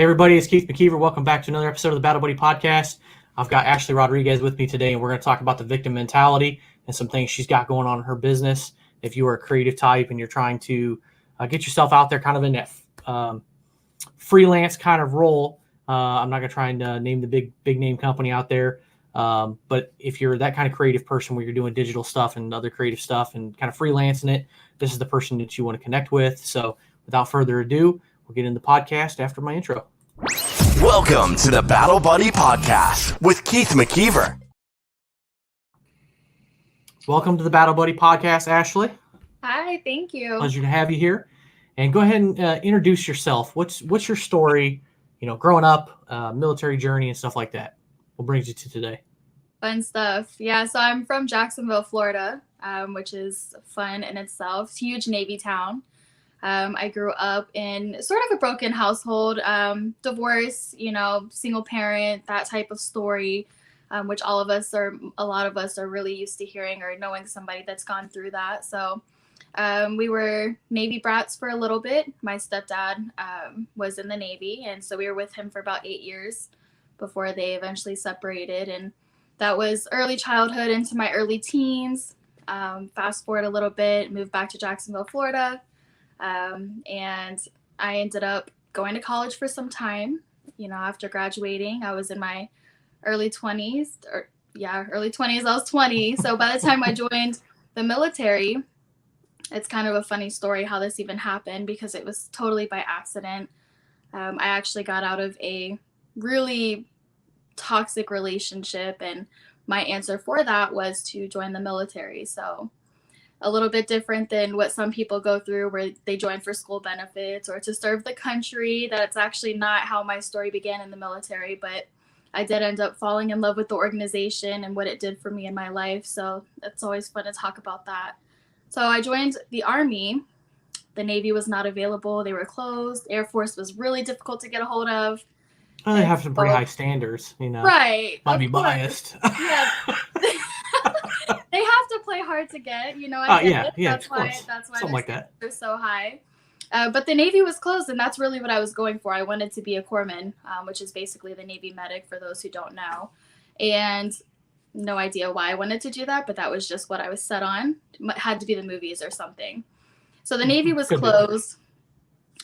Hey everybody, it's Keith McKeever. Welcome back to another episode of the Battle Buddy Podcast. I've got Ashley Rodriquez with me today, and we're going to talk about the victim mentality and some things she's got going on in her business. If you are a creative type and you're trying to get yourself out there kind of in that freelance kind of role, I'm not going to try and name the big name company out there, but if you're that kind of creative person where you're doing digital stuff and other creative stuff and kind of freelancing it, this is the person that you want to connect with. So without further ado, we'll get into the podcast after my intro. Welcome to the Battle Buddy Podcast with Keith McKeever. Welcome to the Battle Buddy Podcast, Ashley. Hi, thank you. Pleasure to have you here. And go ahead and introduce yourself. What's your story, growing up, military journey and stuff like that? What brings you to today? Fun stuff. Yeah, so I'm from Jacksonville, Florida, which is fun in itself. It's a huge Navy town. I grew up in sort of a broken household, divorce, single parent, that type of story, which a lot of us are really used to hearing or knowing somebody that's gone through that. So we were Navy brats for a little bit. My stepdad was in the Navy, and so we were with him for about 8 years before they eventually separated. And that was early childhood into my early teens. Fast forward a little bit, moved back to Jacksonville, Florida. And I ended up going to college for some time. After graduating, I was in my early 20s. Early 20s. I was 20. So by the time I joined the military, it's kind of a funny story how this even happened because it was totally by accident. I actually got out of a really toxic relationship, and my answer for that was to join the military. So a little bit different than what some people go through where they join for school benefits or to serve the country. That's actually not how my story began in the military, but I did end up falling in love with the organization and what it did for me in my life. So it's always fun to talk about that. So I joined the Army. The Navy was not available. They were closed. Air Force was really difficult to get a hold of. Well, they have some pretty high standards, Right. Might be biased. Yeah. They have to play hard to get, I get it. That's why something like that. They're so high. But the Navy was closed, and that's really what I was going for. I wanted to be a corpsman, which is basically the Navy medic for those who don't know. And no idea why I wanted to do that, but that was just what I was set on. It had to be the movies or something. So the Navy was closed.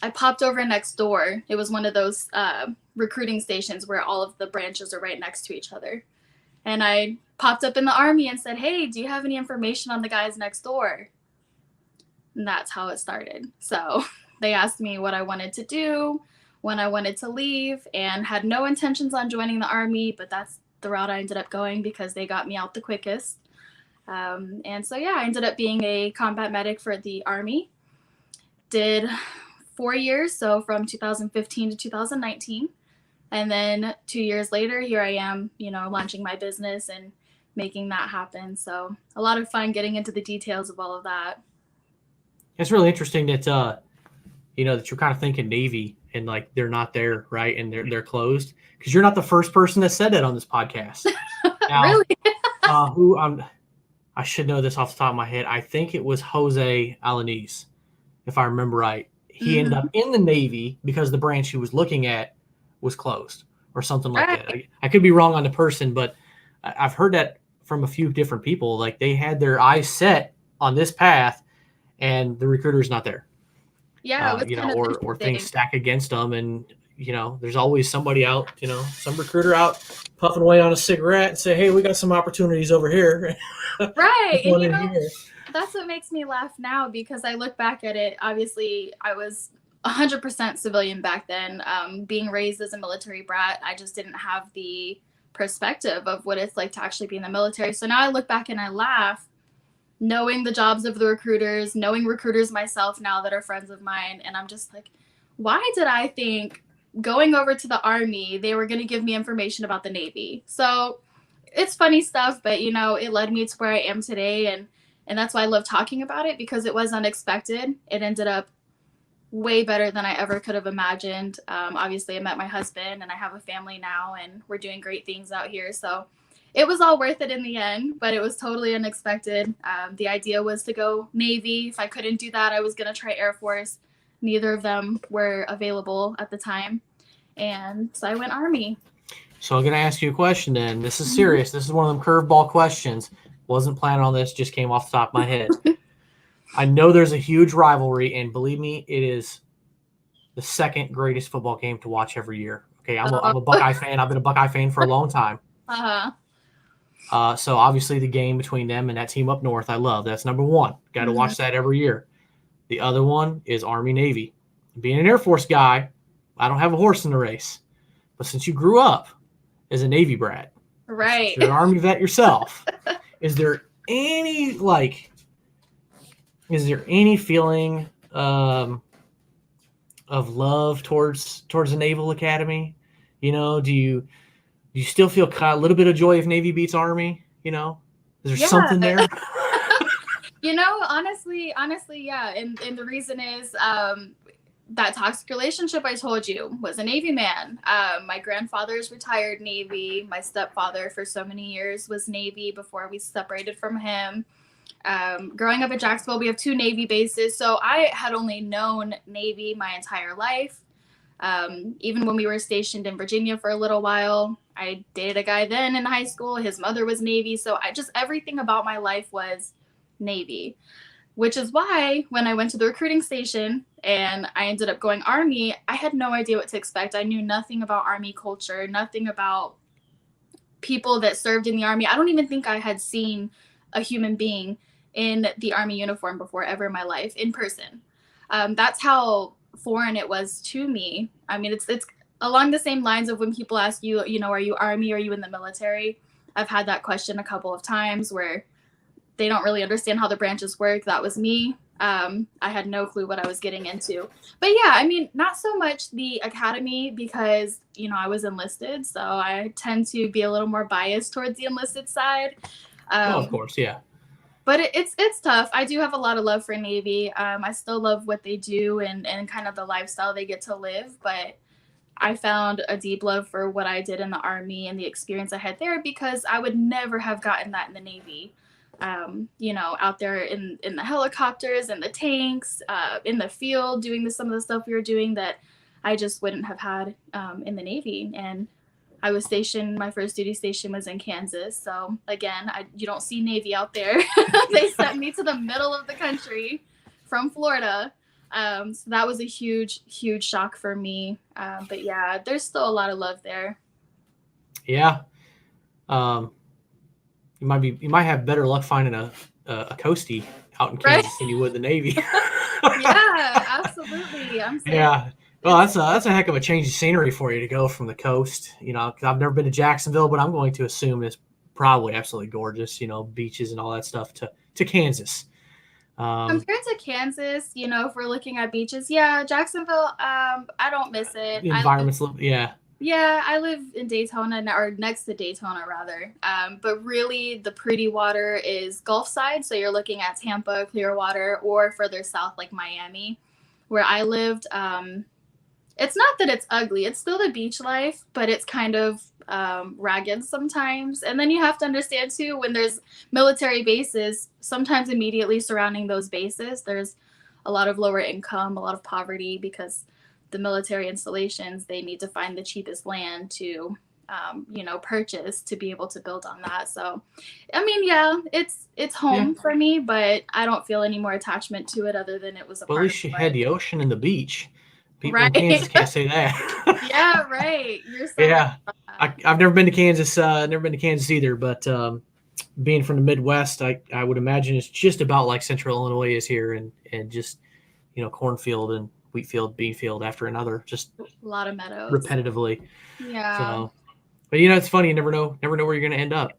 I popped over next door. It was one of those recruiting stations where all of the branches are right next to each other. And I popped up in the Army and said, "Hey, do you have any information on the guys next door?" And that's how it started. So they asked me what I wanted to do, when I wanted to leave, and had no intentions on joining the Army, but that's the route I ended up going because they got me out the quickest. And so, I ended up being a combat medic for the Army. Did 4 years, so from 2015 to 2019. And then 2 years later, here I am, launching my business and making that happen. So a lot of fun getting into the details of all of that. It's really interesting that, that you're kind of thinking Navy and like they're not there, right? And they're closed because you're not the first person that said that on this podcast. Now, Really? I should know this off the top of my head. I think it was Jose Alanis, if I remember right. He ended up in the Navy because the branch he was looking at was closed or something like that. I could be wrong on the person, but I've heard that from a few different people. Like they had their eyes set on this path and the recruiter's not there. Yeah. Or things stack against them. And, there's always somebody out, some recruiter out puffing away on a cigarette and say, "Hey, we got some opportunities over here." Right. And that's what makes me laugh now because I look back at it. Obviously, I was 100% civilian back then. Being raised as a military brat, I just didn't have the perspective of what it's like to actually be in the military. So now I look back and I laugh, knowing the jobs of the recruiters, knowing recruiters myself now that are friends of mine. And I'm just like, why did I think going over to the Army, they were going to give me information about the Navy? So it's funny stuff, but it led me to where I am today. And that's why I love talking about it because it was unexpected. It ended up way better than I ever could have imagined. Obviously, I met my husband and I have a family now and we're doing great things out here. So it was all worth it in the end, but it was totally unexpected. The idea was to go Navy. If I couldn't do that, I was going to try Air Force. Neither of them were available at the time. And so I went Army. So I'm going to ask you a question then. This is serious. This is one of them curveball questions. Wasn't planning on this, just came off the top of my head. I know there's a huge rivalry, and believe me, it is the second greatest football game to watch every year. Okay, I'm a Buckeye fan. I've been a Buckeye fan for a long time. So obviously the game between them and that team up north, I love. That's number one. Got to watch that every year. The other one is Army-Navy. Being an Air Force guy, I don't have a horse in the race. But since you grew up as a Navy brat, right? You're an Army vet yourself. Is there any feeling of love towards the Naval Academy? You know, do you still feel a little bit of joy if Navy beats Army? You know, is there something there? You know, honestly, yeah. And the reason is that toxic relationship I told you was a Navy man. My grandfather's retired Navy. My stepfather for so many years was Navy before we separated from him. Growing up in Jacksonville, we have 2 Navy bases. So I had only known Navy my entire life. Even when we were stationed in Virginia for a little while, I dated a guy then in high school. His mother was Navy. So everything about my life was Navy, which is why when I went to the recruiting station and I ended up going Army, I had no idea what to expect. I knew nothing about Army culture, nothing about people that served in the Army. I don't even think I had seen a human being in the Army uniform before ever in my life in person. That's how foreign it was to me. I mean, it's along the same lines of when people ask you, you know, are you Army? Are you in the military? I've had that question a couple of times where they don't really understand how the branches work. That was me. I had no clue what I was getting into. But yeah, I mean, not so much the academy because, you know, I was enlisted. So I tend to be a little more biased towards the enlisted side. Of course, yeah. But it's tough. I do have a lot of love for Navy. I still love what they do and kind of the lifestyle they get to live. But I found a deep love for what I did in the Army and the experience I had there because I would never have gotten that in the Navy. You know, out there in the helicopters and the tanks, in the field, doing some of the stuff we were doing that I just wouldn't have had in the Navy. And I was stationed, my first duty station was in Kansas. So again, you don't see Navy out there. They sent me to the middle of the country from Florida. So that was a huge, huge shock for me. But yeah, there's still a lot of love there. Yeah. You might have better luck finding a coastie out in Kansas than you would the Navy. Yeah, absolutely. Yeah. Well, that's a heck of a change of scenery for you to go from the coast. You know, 'cause I've never been to Jacksonville, but I'm going to assume it's probably absolutely gorgeous. You know, beaches and all that stuff to Kansas. Compared to Kansas, you know, if we're looking at beaches, yeah, Jacksonville, I don't miss it. The environment's yeah. Yeah, I live in Daytona, or next to Daytona, rather. But really, the pretty water is Gulf side. So you're looking at Tampa, Clearwater, or further south, like Miami, where I lived. It's not that it's ugly. It's still the beach life, but it's kind of ragged sometimes. And then you have to understand, too, when there's military bases, sometimes immediately surrounding those bases, there's a lot of lower income, a lot of poverty, because the military installations, they need to find the cheapest land to, you know, purchase to be able to build on that. So, I mean, yeah, it's home for me, but I don't feel any more attachment to it other than it was a part of Well, at least you had the ocean and the beach. People right. in Kansas can't say that. Yeah, right. You're so yeah. I've never been to Kansas. Never been to Kansas either, but being from the Midwest, I would imagine it's just about like Central Illinois is here, and just, you know, cornfield and wheat field, bean field after another, just a lot of meadows repetitively. Yeah. So, but you know, it's funny. You never know where you're going to end up.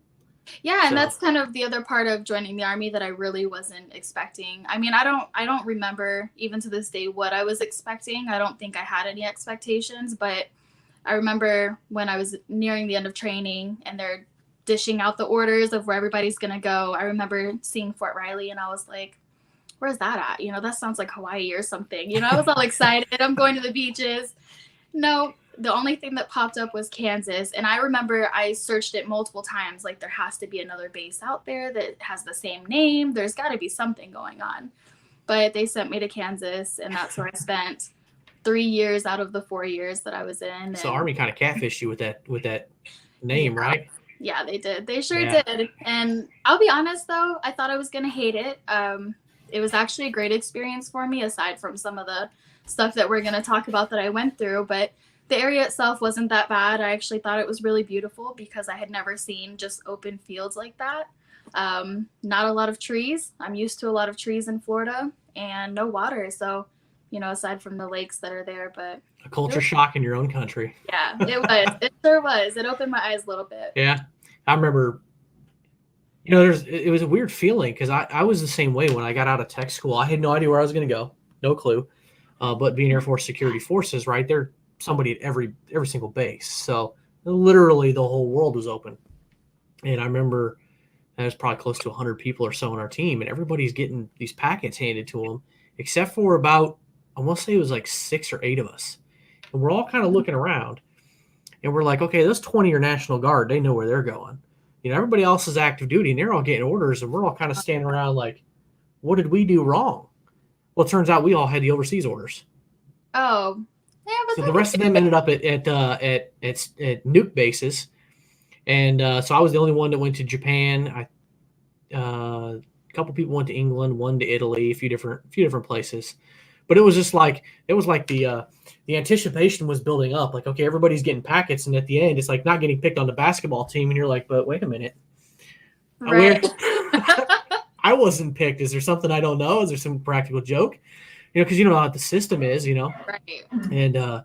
Yeah, and that's kind of the other part of joining the Army that I really wasn't expecting. I mean, I don't remember even to this day what I was expecting. I don't think I had any expectations, but I remember when I was nearing the end of training and they're dishing out the orders of where everybody's going to go. I remember seeing Fort Riley and I was like, where's that at? You know, that sounds like Hawaii or something. You know, I was all excited. I'm going to the beaches. No, the only thing that popped up was Kansas. And I remember I searched it multiple times. Like, there has to be another base out there that has the same name. There's got to be something going on. But they sent me to Kansas, and that's where I spent 3 years out of the 4 years that I was in. So Army kind of catfished you with that name, Yeah. right? Yeah, they did. They sure Yeah. did. And I'll be honest, though, I thought I was going to hate it. It was actually a great experience for me, aside from some of the stuff that we're going to talk about that I went through. But the area itself wasn't that bad. I actually thought it was really beautiful because I had never seen just open fields like that. Not a lot of trees. I'm used to a lot of trees in Florida and no water. So, aside from the lakes that are there, but A culture shock in your own country. yeah, it was. It sure was. It opened my eyes a little bit. Yeah. I remember, it was a weird feeling because I was the same way when I got out of tech school. I had no idea where I was going to go. No clue. But being Air Force Security Forces, right, they're somebody at every single base. So literally the whole world was open. And I remember there was probably close to 100 people or so on our team, and everybody's getting these packets handed to them, except for about, I want to say it was like 6 or 8 of us. And we're all kind of looking around, and we're like, okay, those 20 are National Guard. They know where they're going. Everybody else is active duty, and they're all getting orders, and we're all kind of standing around like, what did we do wrong? Well, it turns out we all had the overseas orders. Oh, yeah, but So the rest of them ended up at nuke bases, and so I was the only one that went to Japan. A couple people went to England, one to Italy, a few different places. But it was just like the anticipation was building up. Like, okay, everybody's getting packets, and at the end, it's like not getting picked on the basketball team, and you're like, but wait a minute, right. I wasn't picked. Is there something I don't know? Is there some practical joke? Because you don't know how the system is, Right. And I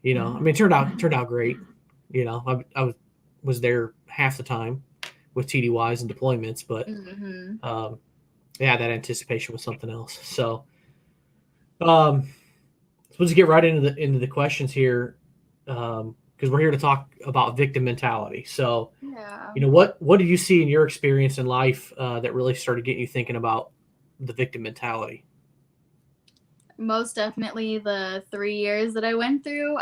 mean, it turned out great. I was there half the time with TDYs and deployments, but yeah, that anticipation was something else. So. So let's get right into the questions here, because we're here to talk about victim mentality. So, Yeah. What do you see in your experience in life that really started getting you thinking about the victim mentality? Most definitely the 3 years that I went through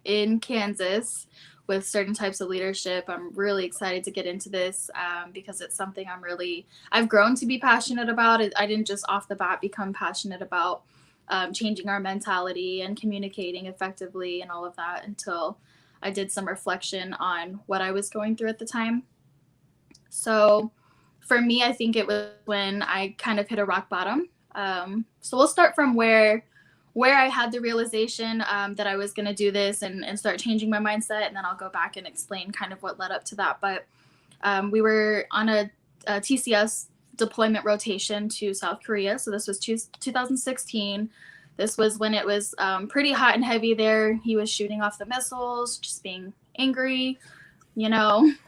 in Kansas with certain types of leadership. I'm really excited to get into this because it's something I've grown to be passionate about. I didn't just off the bat become passionate about changing our mentality and communicating effectively and all of that until I did some reflection on what I was going through at the time. So for me, I think it was when I kind of hit a rock bottom. So we'll start from where I had the realization that I was going to do this and start changing my mindset. And then I'll go back and explain kind of what led up to that. But we were on a TCS deployment rotation to South Korea. So this was 2016. This was when it was pretty hot and heavy there. He was shooting off the missiles, just being angry,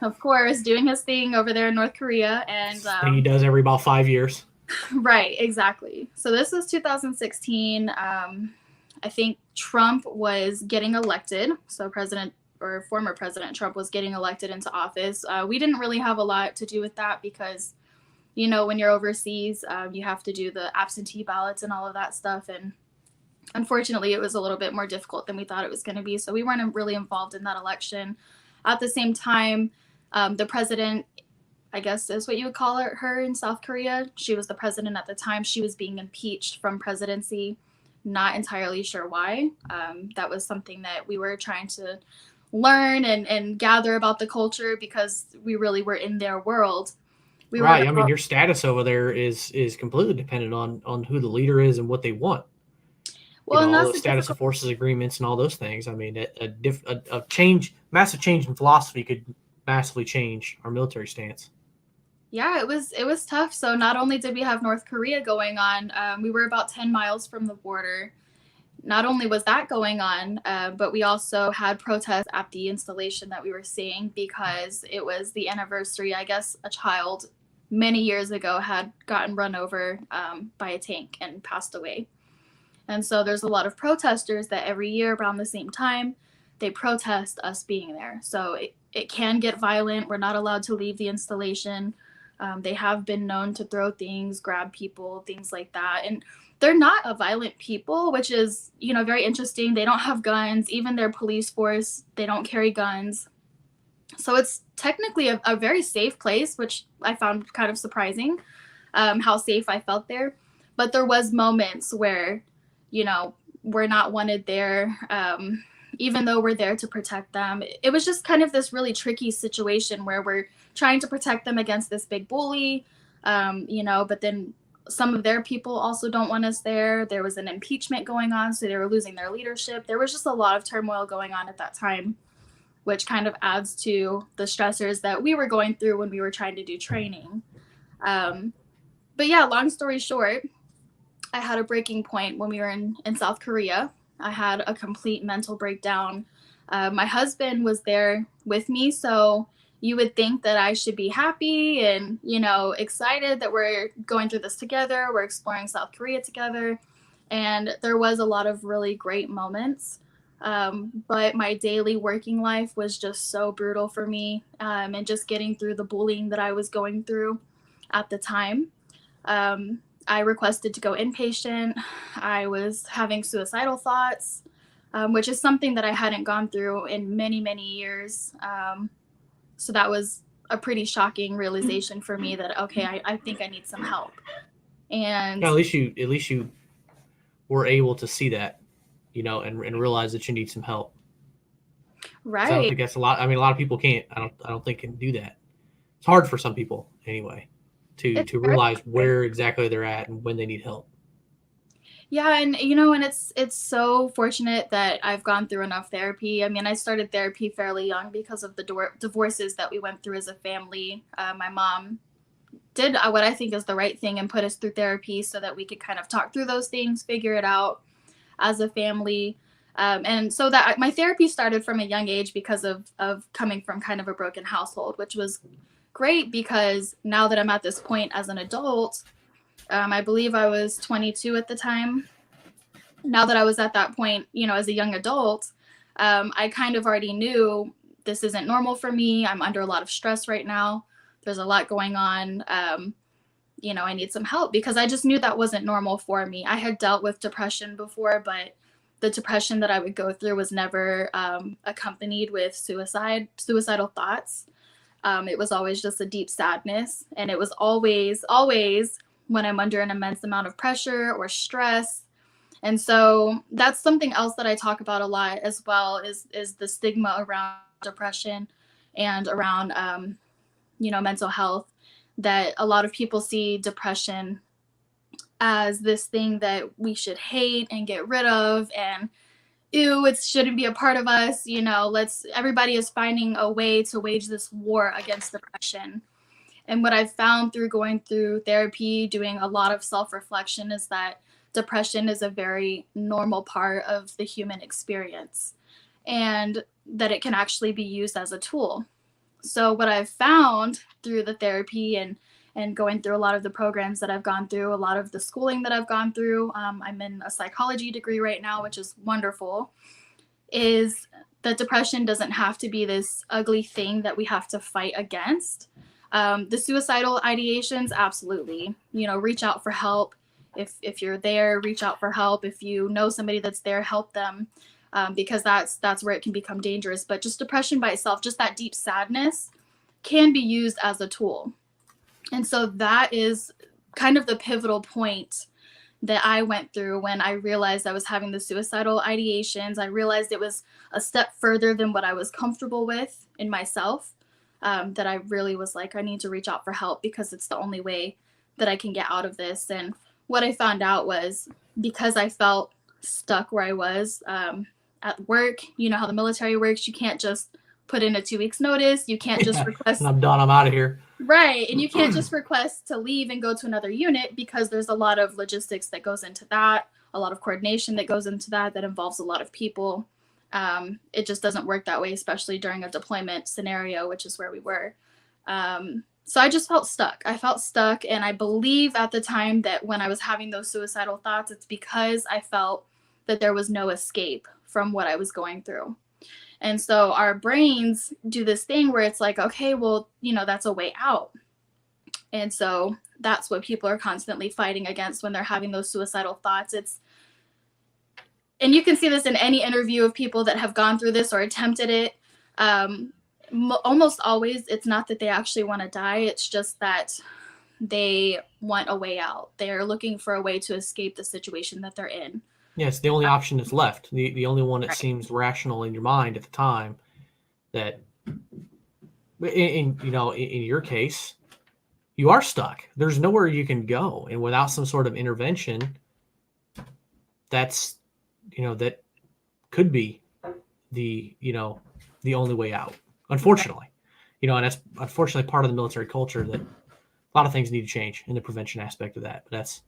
of course, doing his thing over there in North Korea. And he does every about 5 years. Right, exactly. So this was 2016. I think Trump was getting elected. So former President Trump was getting elected into office. We didn't really have a lot to do with that because, when you're overseas, you have to do the absentee ballots and all of that stuff. And unfortunately, it was a little bit more difficult than we thought it was going to be. So we weren't really involved in that election. At the same time, the president, I guess is what you would call her in South Korea. She was the president at the time. She was being impeached from presidency. Not entirely sure why. That was something that we were trying to learn and gather about the culture because we really were in their world. Right. I mean, your status over there is completely dependent on who the leader is and what they want. Well, and all that's the status of forces agreements and all those things. I mean, massive change in philosophy could massively change our military stance. Yeah, it was tough. So not only did we have North Korea going on, we were about 10 miles from the border. Not only was that going on, but we also had protests at the installation that we were seeing because it was the anniversary. I guess a child many years ago had gotten run over by a tank and passed away. And so there's a lot of protesters that every year around the same time, they protest us being there. So it can get violent. We're not allowed to leave the installation. They have been known to throw things, grab people, things like that. And they're not a violent people, which is, very interesting. They don't have guns. Even their police force, they don't carry guns. So it's technically a very safe place, which I found kind of surprising, how safe I felt there. But there was moments where, we're not wanted there, even though we're there to protect them. It was just kind of this really tricky situation where we're trying to protect them against this big bully, but then some of their people also don't want us there. There was an impeachment going on, so they were losing their leadership. There was just a lot of turmoil going on at that time, which kind of adds to the stressors that we were going through when we were trying to do training. But yeah, long story short, I had a breaking point when we were in South Korea. I had a complete mental breakdown. My husband was there with me, so you would think that I should be happy and, excited that we're going through this together. We're exploring South Korea together. And there was a lot of really great moments. But my daily working life was just so brutal for me, and just getting through the bullying that I was going through at the time. I requested to go inpatient. I was having suicidal thoughts, which is something that I hadn't gone through in many, many years. So that was a pretty shocking realization for me that, okay, I think I need some help. And Yeah, at least you were able to see that, and realize that you need some help. right. I don't think that's a lot. I mean, a lot of people can't. I don't think can do that. It's hard for some people anyway to realize where exactly they're at and when they need help. Yeah, and and it's so fortunate that I've gone through enough therapy. I mean, I started therapy fairly young because of the divorces that we went through as a family. My mom did what I think is the right thing and put us through therapy so that we could kind of talk through those things, figure it out as a family. And so that my therapy started from a young age because of coming from kind of a broken household, which was great because now that I'm at this point as an adult, I believe I was 22 at the time. Now that I was at that point, as a young adult, I kind of already knew this isn't normal for me. I'm under a lot of stress right now. There's a lot going on. I need some help because I just knew that wasn't normal for me. I had dealt with depression before, but the depression that I would go through was never accompanied with suicidal thoughts. It was always just a deep sadness. And it was always when I'm under an immense amount of pressure or stress. And so that's something else that I talk about a lot as well is the stigma around depression and around, mental health, that a lot of people see depression as this thing that we should hate and get rid of, and ew, it shouldn't be a part of us. Everybody is finding a way to wage this war against depression. And what I've found through going through therapy, doing a lot of self-reflection, is that depression is a very normal part of the human experience and that it can actually be used as a tool. So what I've found through the therapy and going through a lot of the programs that I've gone through, a lot of the schooling that I've gone through, I'm in a psychology degree right now, which is wonderful, is that depression doesn't have to be this ugly thing that we have to fight against. The suicidal ideations, absolutely, reach out for help. If you're there, reach out for help. If you know somebody that's there, help them, because that's where it can become dangerous. But just depression by itself, just that deep sadness, can be used as a tool. And so that is kind of the pivotal point that I went through when I realized I was having the suicidal ideations. I realized it was a step further than what I was comfortable with in myself, that I really was like, I need to reach out for help because it's the only way that I can get out of this. And what I found out was, because I felt stuck where I was at work, how the military works, you can't just put in a 2 weeks notice. You can't just request. I'm done. I'm out of here. Right. And you can't just request to leave and go to another unit, because there's a lot of logistics that goes into that, a lot of coordination that goes into that involves a lot of people. It just doesn't work that way, especially during a deployment scenario, which is where we were. So I just felt stuck. I felt stuck. And I believe at the time that when I was having those suicidal thoughts, it's because I felt that there was no escape from what I was going through. And so our brains do this thing where it's like, okay, well, that's a way out. And so that's what people are constantly fighting against when they're having those suicidal thoughts. And you can see this in any interview of people that have gone through this or attempted it. Almost always, it's not that they actually want to die. It's just that they want a way out. They're looking for a way to escape the situation that they're in. Yeah, it's the only option that's left. The only one that Right. seems rational in your mind at the time. That, in your case, you are stuck. There's nowhere you can go, and without some sort of intervention, that's, that could be the only way out. Unfortunately, and that's unfortunately part of the military culture that a lot of things need to change in the prevention aspect of that. But that's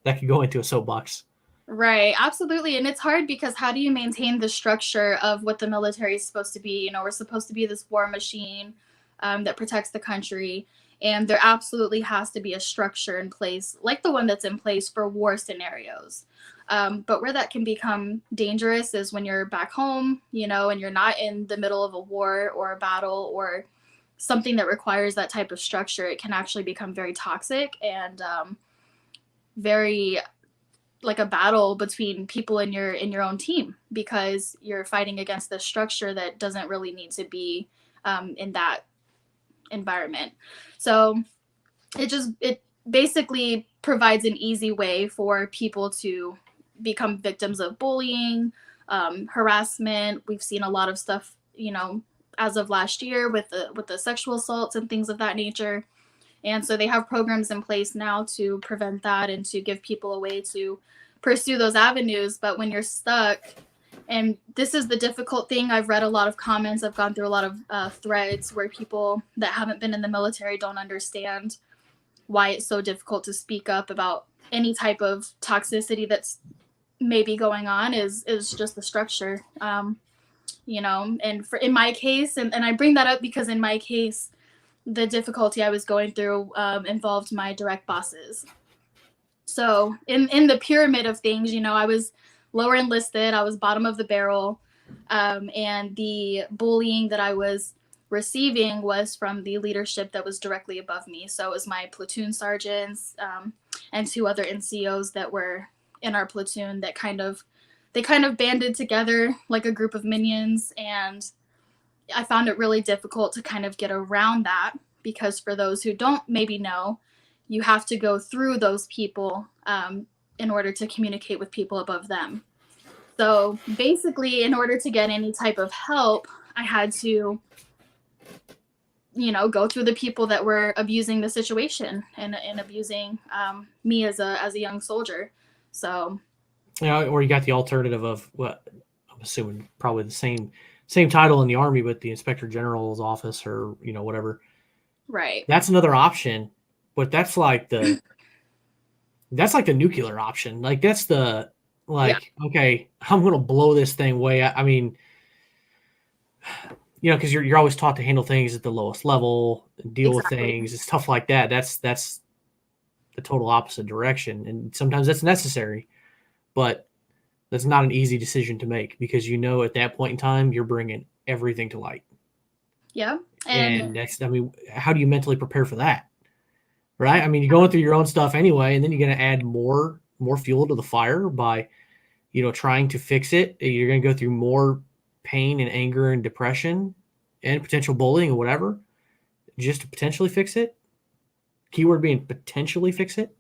that could go into a soapbox. Right, absolutely. And it's hard because how do you maintain the structure of what the military is supposed to be? We're supposed to be this war machine that protects the country. And there absolutely has to be a structure in place, like the one that's in place for war scenarios. But where that can become dangerous is when you're back home, and you're not in the middle of a war or a battle or something that requires that type of structure. It can actually become very toxic and very like a battle between people in your own team because you're fighting against this structure that doesn't really need to be in that environment. So it basically provides an easy way for people to become victims of bullying, harassment. We've seen a lot of stuff, as of last year with the sexual assaults and things of that nature. And so they have programs in place now to prevent that and to give people a way to pursue those avenues. But when you're stuck, and this is the difficult thing, I've read a lot of comments, I've gone through a lot of threads where people that haven't been in the military don't understand why it's so difficult to speak up about any type of toxicity that's maybe going on is just the structure. And in my case, and I bring that up because in my case, the difficulty I was going through involved my direct bosses. So in the pyramid of things, I was lower enlisted, I was bottom of the barrel, and the bullying that I was receiving was from the leadership that was directly above me. So it was my platoon sergeants and two other NCOs that were in our platoon that they kind of banded together like a group of minions, and I found it really difficult to kind of get around that because for those who don't maybe know, you have to go through those people in order to communicate with people above them. So basically, in order to get any type of help, I had to, go through the people that were abusing the situation and abusing me as a young soldier. So, Or you got the alternative of what I'm assuming probably the same title in the Army, but the Inspector General's office or whatever. right. That's another option, but that's like the nuclear option. Like that's the okay, I'm gonna blow this thing way. I mean, because you're always taught to handle things at the lowest level, deal with things and stuff like that. That's the total opposite direction, and sometimes that's necessary, but that's not an easy decision to make because at that point in time you're bringing everything to light. Yeah, and that's how do you mentally prepare for that? Right? I mean, you're going through your own stuff anyway, and then you're going to add more fuel to the fire by, trying to fix it. You're going to go through more pain and anger and depression and potential bullying or whatever, just to potentially fix it. Keyword being potentially fix it.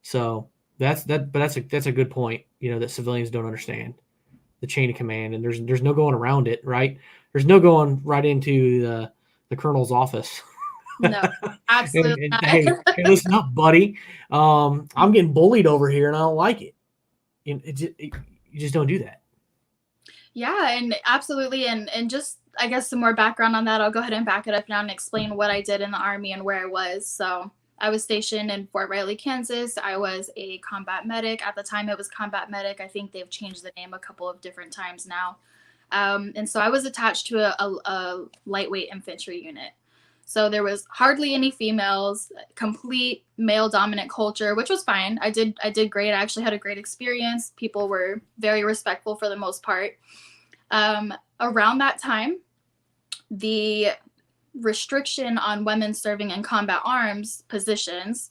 So that's a good point. That civilians don't understand the chain of command, and there's no going around it. Right? There's no going right into the colonel's office. No, absolutely and hey, listen up, buddy. I'm getting bullied over here, and I don't like it. You just don't do that. Yeah, and absolutely, and just I guess some more background on that. I'll go ahead and back it up now and explain what I did in the Army and where I was. So I was stationed in Fort Riley, Kansas. I was a combat medic. At the time, it was combat medic. I think they've changed the name a couple of different times now. And so I was attached to a lightweight infantry unit. So there was hardly any females, complete male dominant culture, which was fine. I did great. I actually had a great experience. People were very respectful for the most part. Around that time, the restriction on women serving in combat arms positions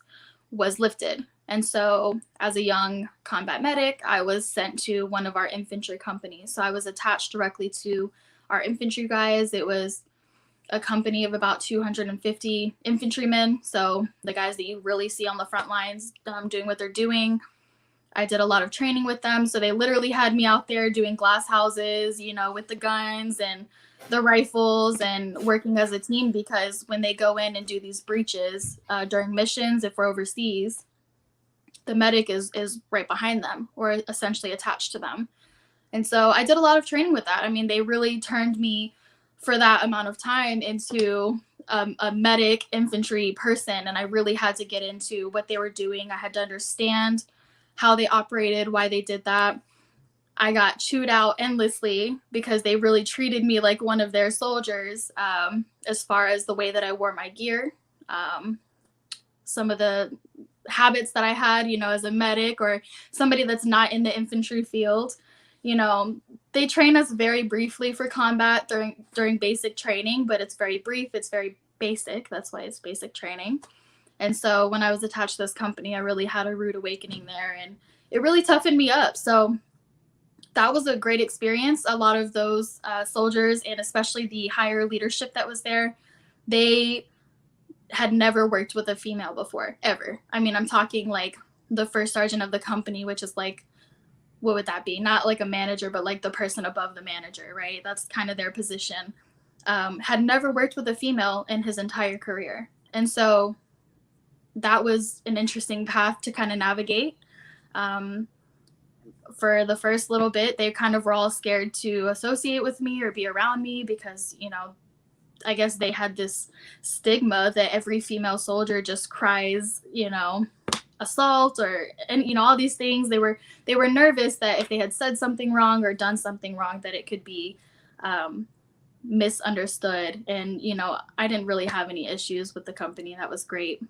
was lifted. And so as a young combat medic, I was sent to one of our infantry companies. So I was attached directly to our infantry guys. It was a company of about 250 infantrymen. So the guys that you really see on the front lines doing what they're doing. I did a lot of training with them. So they literally had me out there doing glass houses, with the guns and the rifles and working as a team, because when they go in and do these breaches during missions, if we're overseas, the medic is right behind them or essentially attached to them. And so I did a lot of training with that. I mean, they really turned me for that amount of time into a medic infantry person. And I really had to get into what they were doing. I had to understand how they operated, why they did that. I got chewed out endlessly because they really treated me like one of their soldiers, as far as the way that I wore my gear. Some of the habits that I had, as a medic or somebody that's not in the infantry field, they train us very briefly for combat during basic training, but it's very brief. It's very basic. That's why it's basic training. And so when I was attached to this company, I really had a rude awakening there, and it really toughened me up. So that was a great experience. A lot of those soldiers, and especially the higher leadership that was there, they had never worked with a female before, ever. I mean, I'm talking like the first sergeant of the company, which is like, what would that be? Not like a manager, but like the person above the manager, right? That's kind of their position. Had never worked with a female in his entire career. And so that was an interesting path to kind of navigate. For the first little bit, they kind of were all scared to associate with me or be around me because, I guess they had this stigma that every female soldier just cries, assault and all these things. They were nervous that if they had said something wrong or done something wrong, that it could be misunderstood. And, I didn't really have any issues with the company. That was great.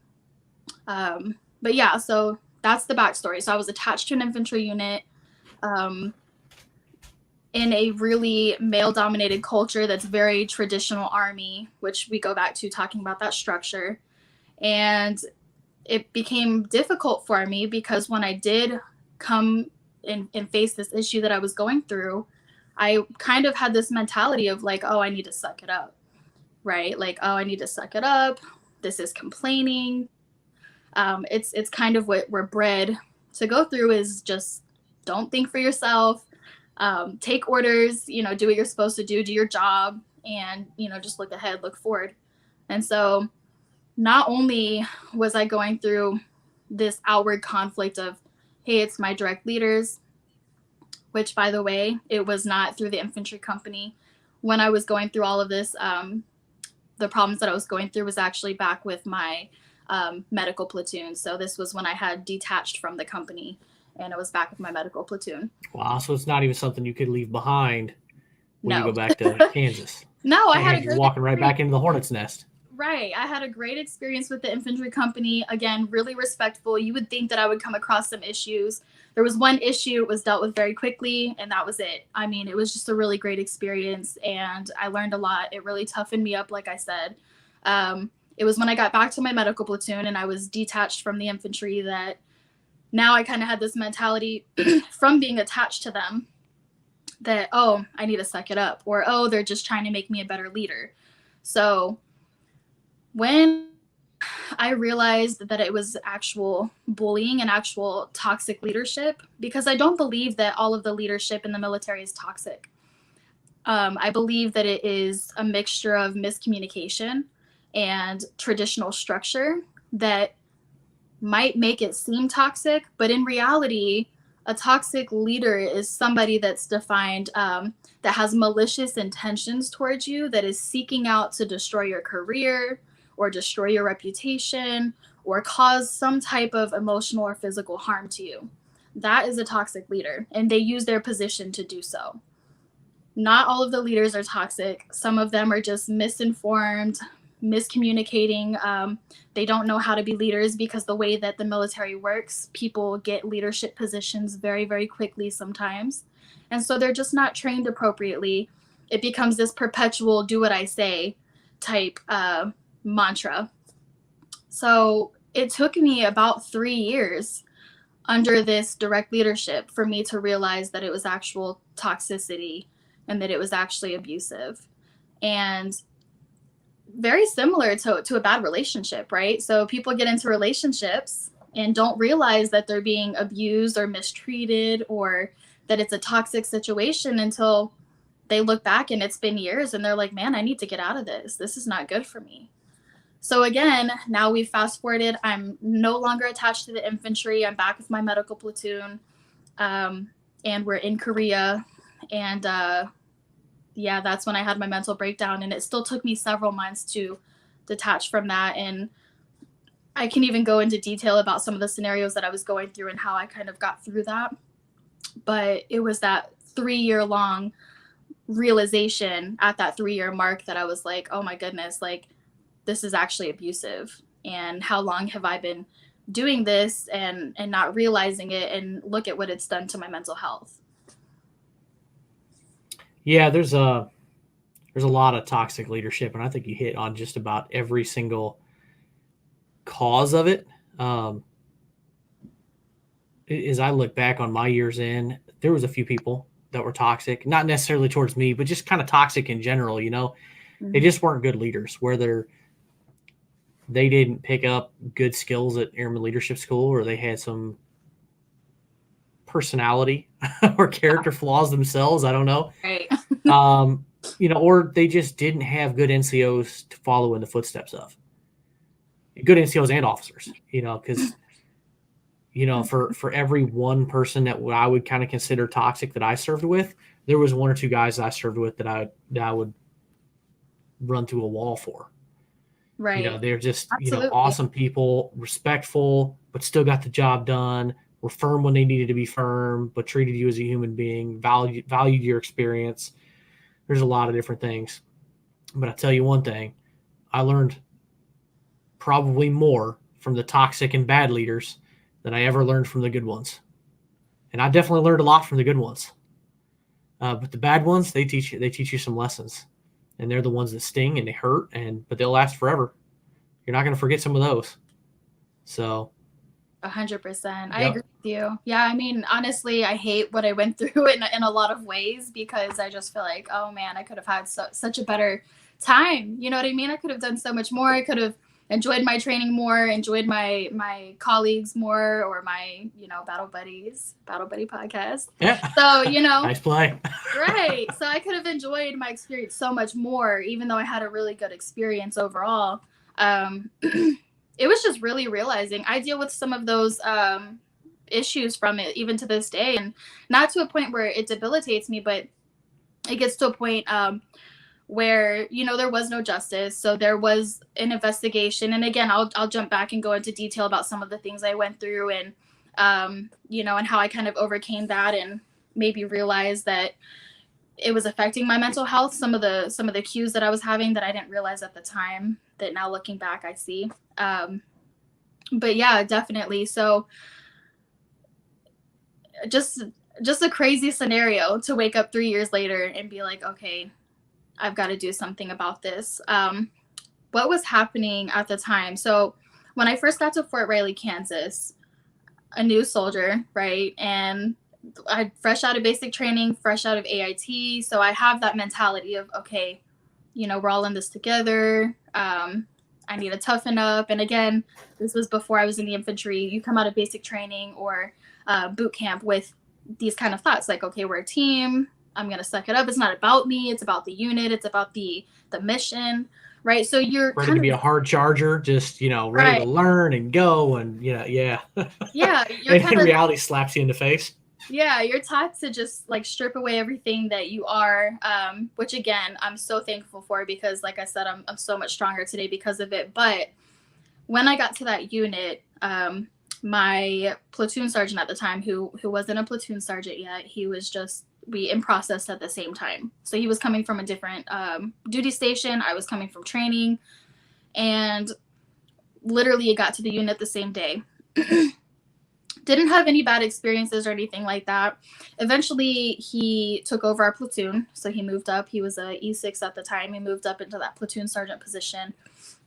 But yeah, so that's the backstory. So I was attached to an infantry unit in a really male-dominated culture that's very traditional Army, which we go back to talking about that structure. And it became difficult for me because when I did come and face this issue that I was going through, I kind of had this mentality of like, oh, I need to suck it up, right? Like, oh, I need to suck it up. This is complaining. It's kind of what we're bred to go through, is just don't think for yourself. Take orders, do what you're supposed to do your job, and, just look ahead, look forward. And so not only was I going through this outward conflict of, hey, it's my direct leaders, which, by the way, it was not through the infantry company. When I was going through all of this, the problems that I was going through was actually back with my medical platoon. So this was when I had detached from the company, and it was back with my medical platoon. Wow, so it's not even something you could leave behind when you No. go back to Kansas. No, I had a You're walking right back into the hornet's nest. Right. I had a great experience with the infantry company. Again, really respectful. You would think that I would come across some issues. There was one issue, it was dealt with very quickly, and that was it. I mean, it was just a really great experience, and I learned a lot. It really toughened me up, like I said. It was when I got back to my medical platoon and I was detached from the infantry that now I kind of had this mentality from being attached to them that, oh, I need to suck it up, or, oh, they're just trying to make me a better leader. So when I realized that it was actual bullying and actual toxic leadership, because I don't believe that all of the leadership in the military is toxic. I believe that it is a mixture of miscommunication and traditional structure that might make it seem toxic, but in reality, a toxic leader is somebody that's defined that has malicious intentions towards you, that is seeking out to destroy your career or destroy your reputation or cause some type of emotional or physical harm to you. That is a toxic leader, and they use their position to do so. Not all of the leaders are toxic. Some of them are just misinformed, miscommunicating. They don't know how to be leaders because the way that the military works, people get leadership positions very, very quickly sometimes. And so they're just not trained appropriately. It becomes this perpetual do what I say type mantra. So it took me about 3 years under this direct leadership for me to realize that it was actual toxicity and that it was actually abusive. And very similar to a bad relationship, right? So people get into relationships and don't realize that they're being abused or mistreated or that it's a toxic situation until they look back and it's been years and they're like, man, I need to get out of this. This is not good for me. So again, now we fast forwarded. I'm no longer attached to the infantry. I'm back with my medical platoon. And we're in Korea. And yeah, that's when I had my mental breakdown. And it still took me several months to detach from that. And I can even go into detail about some of the scenarios that I was going through and how I kind of got through that. But it was that 3-year long realization at that 3-year mark that I was like, oh my goodness, like this is actually abusive. And how long have I been doing this and not realizing it, and look at what it's done to my mental health. Yeah, there's a lot of toxic leadership, and I think you hit on just about every single cause of it. As I look back on my years in, there was a few people that were toxic, not necessarily towards me, but just kind of toxic in general. They just weren't good leaders, whether they didn't pick up good skills at Airman Leadership School, or they had some personality or character flaws themselves. I don't know. Right. Or they just didn't have good NCOs to follow in the footsteps of good NCOs and officers, because, for every one person that I would kind of consider toxic that I served with, there was 1 or 2 guys that I served with that I would run through a wall for. Right. They're just, Absolutely. awesome people, respectful, but still got the job done, were firm when they needed to be firm, but treated you as a human being, valued your experience. There's a lot of different things. But I'll tell you one thing, I learned probably more from the toxic and bad leaders than I ever learned from the good ones. And I definitely learned a lot from the good ones. But the bad ones, they teach you some lessons. And they're the ones that sting and they hurt, but they'll last forever. You're not going to forget some of those. So 100%. I Yep. agree with you. Yeah, I mean, honestly, I hate what I went through in a lot of ways, because I just feel like, oh man, I could have had such a better time. You know what I mean? I could have done so much more. I could have enjoyed my training more, enjoyed my colleagues more, or my, battle buddy podcast. Yeah. So, Nice play. right. So I could have enjoyed my experience so much more, even though I had a really good experience overall. It was just really realizing I deal with some of those issues from it even to this day, and not to a point where it debilitates me, but it gets to a point where there was no justice. So there was an investigation, and again, I'll jump back and go into detail about some of the things I went through, and and how I kind of overcame that, and maybe realized that it was affecting my mental health. Some of the cues that I was having that I didn't realize at the time, that now looking back I see. But yeah, definitely. So just a crazy scenario to wake up 3 years later and be like, okay, I've got to do something about this. What was happening at the time? So when I first got to Fort Riley, Kansas, a new soldier, right? And I fresh out of basic training, fresh out of AIT. So I have that mentality of, okay, we're all in this together. I need to toughen up. And again, this was before I was in the infantry. You come out of basic training or boot camp with these kind of thoughts like, okay, we're a team. I'm going to suck it up. It's not about me. It's about the unit. It's about the mission. Right. So you're ready to be a hard charger, just, ready to learn and go. And yeah. Yeah. You're and reality slaps you in the face. Yeah. You're taught to just like strip away everything that you are, which again, I'm so thankful for, because like I said, I'm so much stronger today because of it. But when I got to that unit, my platoon sergeant at the time, who wasn't a platoon sergeant yet, he was just, we in process at the same time. So he was coming from a different duty station. I was coming from training, and literally it got to the unit the same day. Didn't have any bad experiences or anything like that. Eventually he took over our platoon. So he moved up. He was a E6 at the time. He moved up into that platoon sergeant position.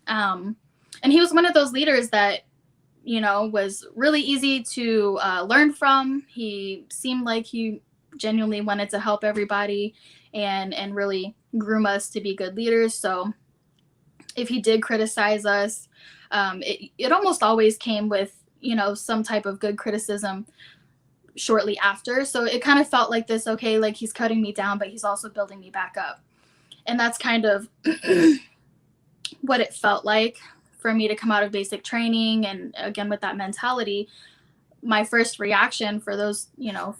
And he was one of those leaders that, was really easy to learn from. He seemed like he genuinely wanted to help everybody and really groom us to be good leaders. So if he did criticize us, it almost always came with, some type of good criticism shortly after. So it kind of felt like this, okay, like he's cutting me down, but he's also building me back up. And that's kind of what it felt like for me to come out of basic training. And again, with that mentality, my first reaction for those,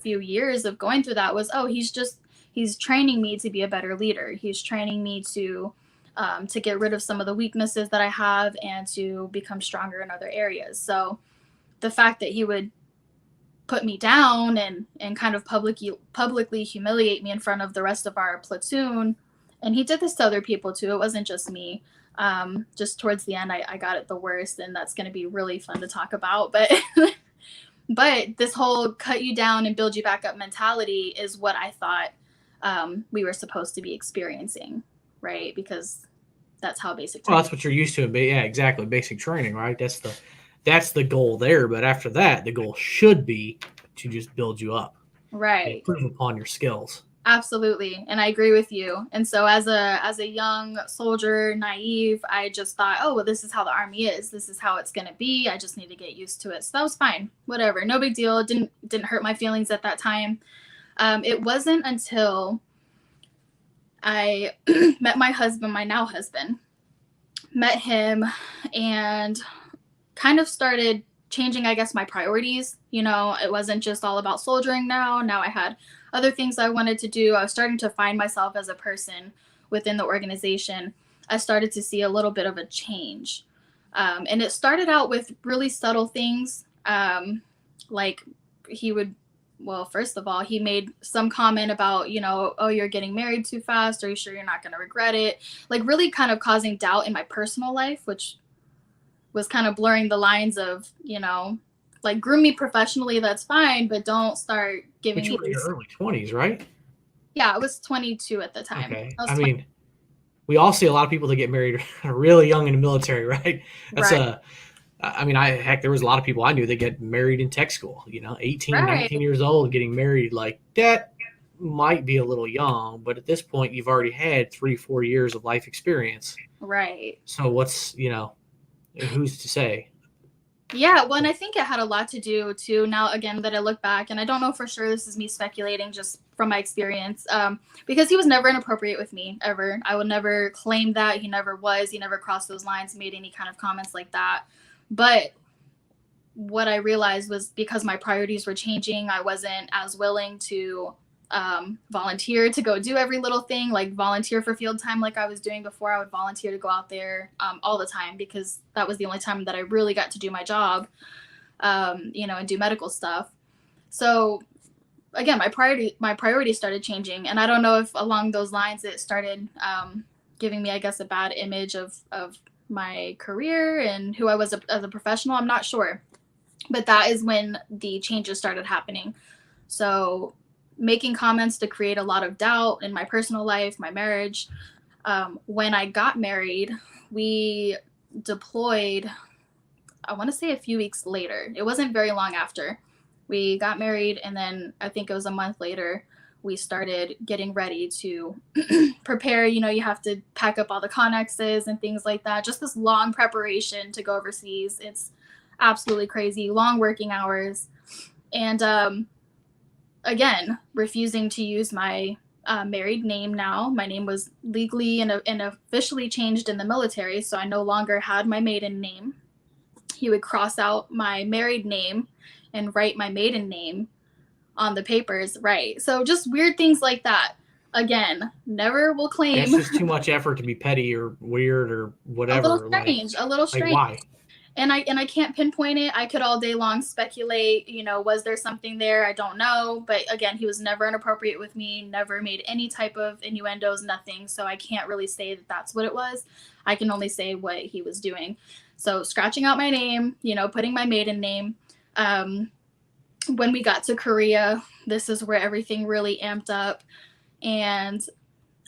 few years of going through that was, oh, he's training me to be a better leader. He's training me to get rid of some of the weaknesses that I have and to become stronger in other areas. So the fact that he would put me down and kind of publicly humiliate me in front of the rest of our platoon, and he did this to other people too. It wasn't just me. Just towards the end, I got it the worst, and that's going to be really fun to talk about. But but this whole cut you down and build you back up mentality is what I thought we were supposed to be experiencing, right? Because that's how basic training. Well, that's what you're used to. But yeah, exactly. Basic training, right? That's the goal there. But after that, the goal should be to just build you up, right? Improve upon your skills. Absolutely. And I agree with you. And so as a young soldier, naive, I just thought, oh, well, this is how the Army is. This is how it's going to be. I just need to get used to it. So that was fine. Whatever. No big deal. It didn't hurt my feelings at that time. It wasn't until I met my husband, my now husband, met him and kind of started changing, I guess, my priorities. It wasn't just all about soldiering now. Now I had other things I wanted to do. I was starting to find myself as a person within the organization. I started to see a little bit of a change. And it started out with really subtle things. Like first of all, he made some comment about, oh, you're getting married too fast. Are you sure you're not going to regret it? Like really kind of causing doubt in my personal life, which was kind of blurring the lines of, like groom me professionally, that's fine, but don't start giving me. You were in your early 20s, right? Yeah, I was 22 at the time. Okay. I mean, we all see a lot of people that get married really young in the military, right? That's right. There was a lot of people I knew that get married in tech school, 18, right. 19 years old, getting married. Like that might be a little young, but at this point you've already had 3-4 years of life experience. Right. So what's, who's to say? Yeah, well, and I think it had a lot to do too, now again that I look back, and I don't know for sure, this is me speculating just from my experience, because he was never inappropriate with me, ever. I would never claim that. He never was. He never crossed those lines, made any kind of comments like that. But what I realized was because my priorities were changing, I wasn't as willing to volunteer to go do every little thing, like volunteer for field time like I was doing before. I would volunteer to go out there all the time because that was the only time that I really got to do my job, and do medical stuff. So again, my priorities started changing, and I don't know if along those lines it started giving me, I guess, a bad image of my career and who I was as a professional. I'm not sure, but that is when the changes started happening. So making comments to create a lot of doubt in my personal life, my marriage. When I got married, we deployed, I want to say a few weeks later. It wasn't very long after. We got married, and then I think it was a month later, we started getting ready to prepare. You have to pack up all the connexes and things like that. Just this long preparation to go overseas. It's absolutely crazy, long working hours. And again, refusing to use my married name now. My name was legally and officially changed in the military, so I no longer had my maiden name. He would cross out my married name and write my maiden name on the papers, right? So just weird things like that. Again, never will claim. It's just too much effort to be petty or weird or whatever. A little strange. Like why? And I can't pinpoint it. I could all day long speculate, was there something there? I don't know. But again, he was never inappropriate with me, never made any type of innuendos, nothing. So I can't really say that that's what it was. I can only say what he was doing. So scratching out my name, putting my maiden name. When we got to Korea, this is where everything really amped up. And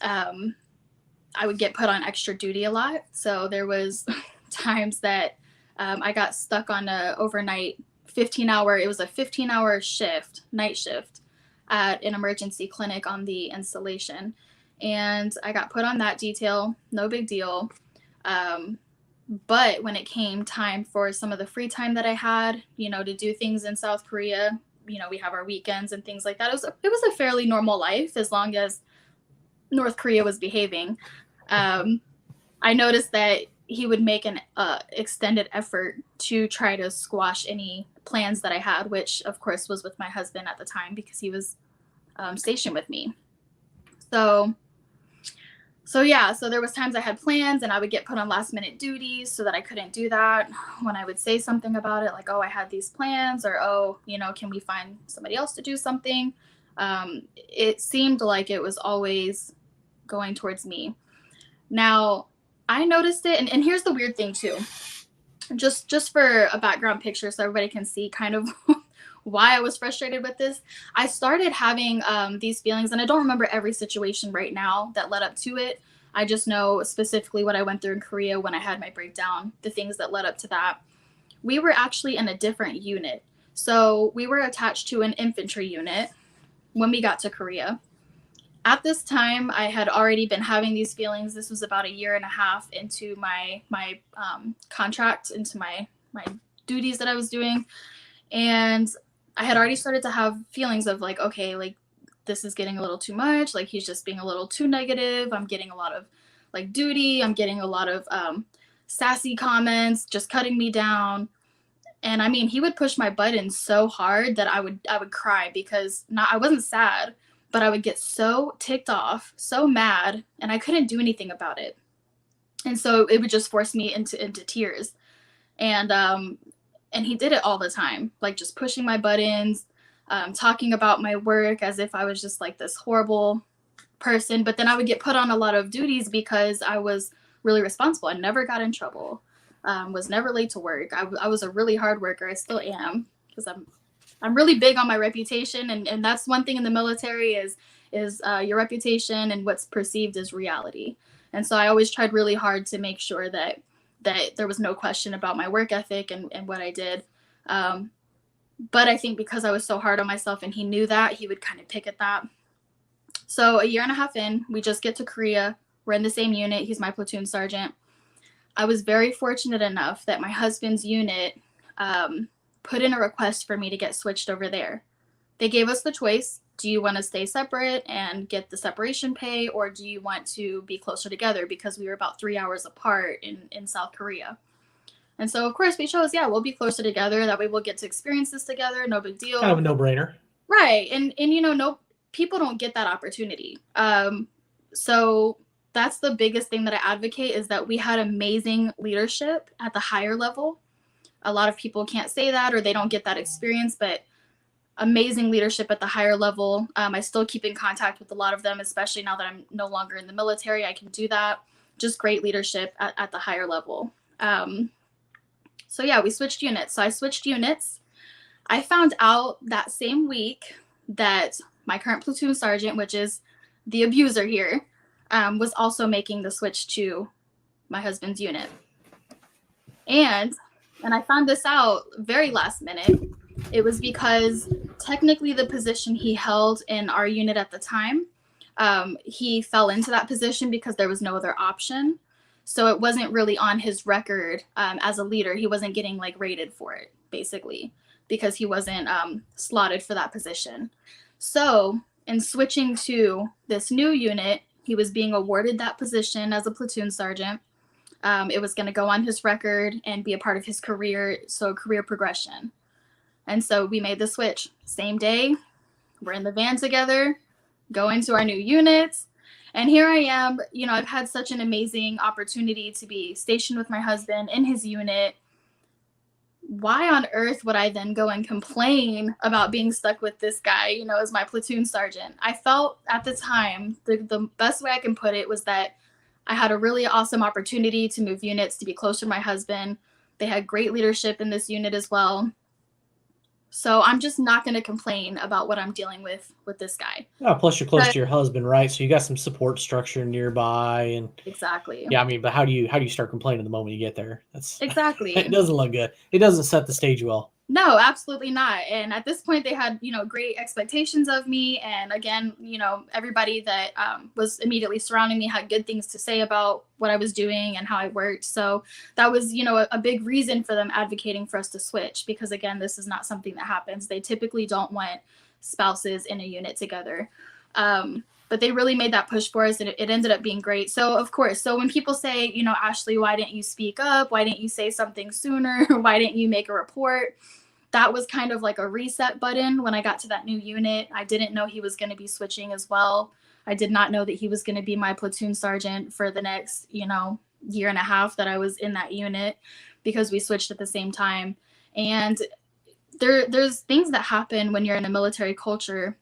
I would get put on extra duty a lot. So there was times that I got stuck on a overnight 15-hour shift, night shift at an emergency clinic on the installation. And I got put on that detail, no big deal. But when it came time for some of the free time that I had, to do things in South Korea, we have our weekends and things like that. It was a fairly normal life as long as North Korea was behaving. I noticed that he would make an extended effort to try to squash any plans that I had, which of course was with my husband at the time because he was stationed with me. So yeah, so there was times I had plans and I would get put on last minute duties so that I couldn't do that. When I would say something about it, like, oh, I had these plans, or, oh, can we find somebody else to do something? It seemed like it was always going towards me. Now, I noticed it, and here's the weird thing too. Just for a background picture so everybody can see kind of why I was frustrated with this. I started having these feelings, and I don't remember every situation right now that led up to it. I just know specifically what I went through in Korea when I had my breakdown, the things that led up to that. We were actually in a different unit. So we were attached to an infantry unit when we got to Korea. At this time, I had already been having these feelings. This was about a year and a half into my contract, into my duties that I was doing. And I had already started to have feelings of like, okay, like this is getting a little too much. Like he's just being a little too negative. I'm getting a lot of like duty. I'm getting a lot of sassy comments, just cutting me down. And I mean, he would push my buttons so hard that I would cry because I wasn't sad, but I would get so ticked off, so mad, and I couldn't do anything about it. And so it would just force me into tears. And he did it all the time, like just pushing my buttons, talking about my work as if I was just like this horrible person. But then I would get put on a lot of duties because I was really responsible. I never got in trouble, was never late to work. I was a really hard worker. I still am because I'm really big on my reputation. And that's one thing in the military is your reputation and what's perceived as reality. And so I always tried really hard to make sure that there was no question about my work ethic and what I did. But I think because I was so hard on myself and he knew that, he would kind of pick at that. So a year and a half in, we just get to Korea. We're in the same unit. He's my platoon sergeant. I was very fortunate enough that my husband's unit put in a request for me to get switched over there. They gave us the choice. Do you want to stay separate and get the separation pay, or do you want to be closer together? Because we were about 3 hours apart in South Korea. And so, of course, we chose, yeah, we'll be closer together. That way we'll get to experience this together. No big deal. Kind of a no-brainer. Right. And no, people don't get that opportunity. So that's the biggest thing that I advocate is that we had amazing leadership at the higher level. A lot of people can't say that or they don't get that experience, but amazing leadership at the higher level. I still keep in contact with a lot of them, especially now that I'm no longer in the military. I can do that. Just great leadership at the higher level. So yeah, we switched units. So I switched units. I found out that same week that my current platoon sergeant, which is the abuser here, was also making the switch to my husband's unit. And I found this out very last minute. It was because technically the position he held in our unit at the time, he fell into that position because there was no other option. So it wasn't really on his record as a leader. He wasn't getting like rated for it, basically, because he wasn't slotted for that position. So in switching to this new unit, he was being awarded that position as a platoon sergeant. It was going to go on his record and be a part of his career, so career progression. And so we made the switch. Same day, we're in the van together, going to our new units. And here I am, I've had such an amazing opportunity to be stationed with my husband in his unit. Why on earth would I then go and complain about being stuck with this guy, as my platoon sergeant? I felt at the time, the best way I can put it was that I had a really awesome opportunity to move units, to be closer to my husband. They had great leadership in this unit as well. So I'm just not going to complain about what I'm dealing with this guy. Oh, plus you're close to your husband, right? So you got some support structure nearby, and exactly. Yeah, I mean, but how do you start complaining the moment you get there? That's exactly. It doesn't look good. It doesn't set the stage well. No, absolutely not. And at this point, they had, great expectations of me. And again, everybody that was immediately surrounding me had good things to say about what I was doing and how I worked. So that was, a big reason for them advocating for us to switch, because again, this is not something that happens. They typically don't want spouses in a unit together. But they really made that push for us, and it ended up being great. So of course, so when people say, Ashley, why didn't you speak up? Why didn't you say something sooner? Why didn't you make a report? That was kind of like a reset button when I got to that new unit. I didn't know he was going to be switching as well. I did not know that he was going to be my platoon sergeant for the next, year and a half that I was in that unit, because we switched at the same time. And there's things that happen when you're in a military culture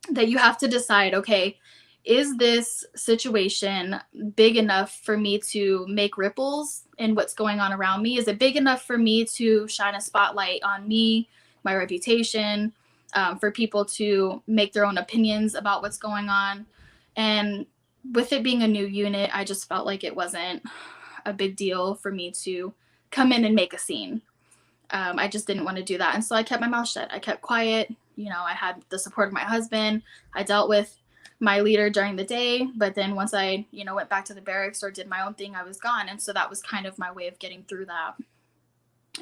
that you have to decide, okay, is this situation big enough for me to make ripples in what's going on around me? Is it big enough for me to shine a spotlight on me, my reputation, for people to make their own opinions about what's going on? And with it being a new unit, I just felt like it wasn't a big deal for me to come in and make a scene. I just didn't want to do that. And so I kept my mouth shut. I kept quiet. I had the support of my husband. I dealt with my leader during the day, but then once I, went back to the barracks or did my own thing, I was gone. And so that was kind of my way of getting through that.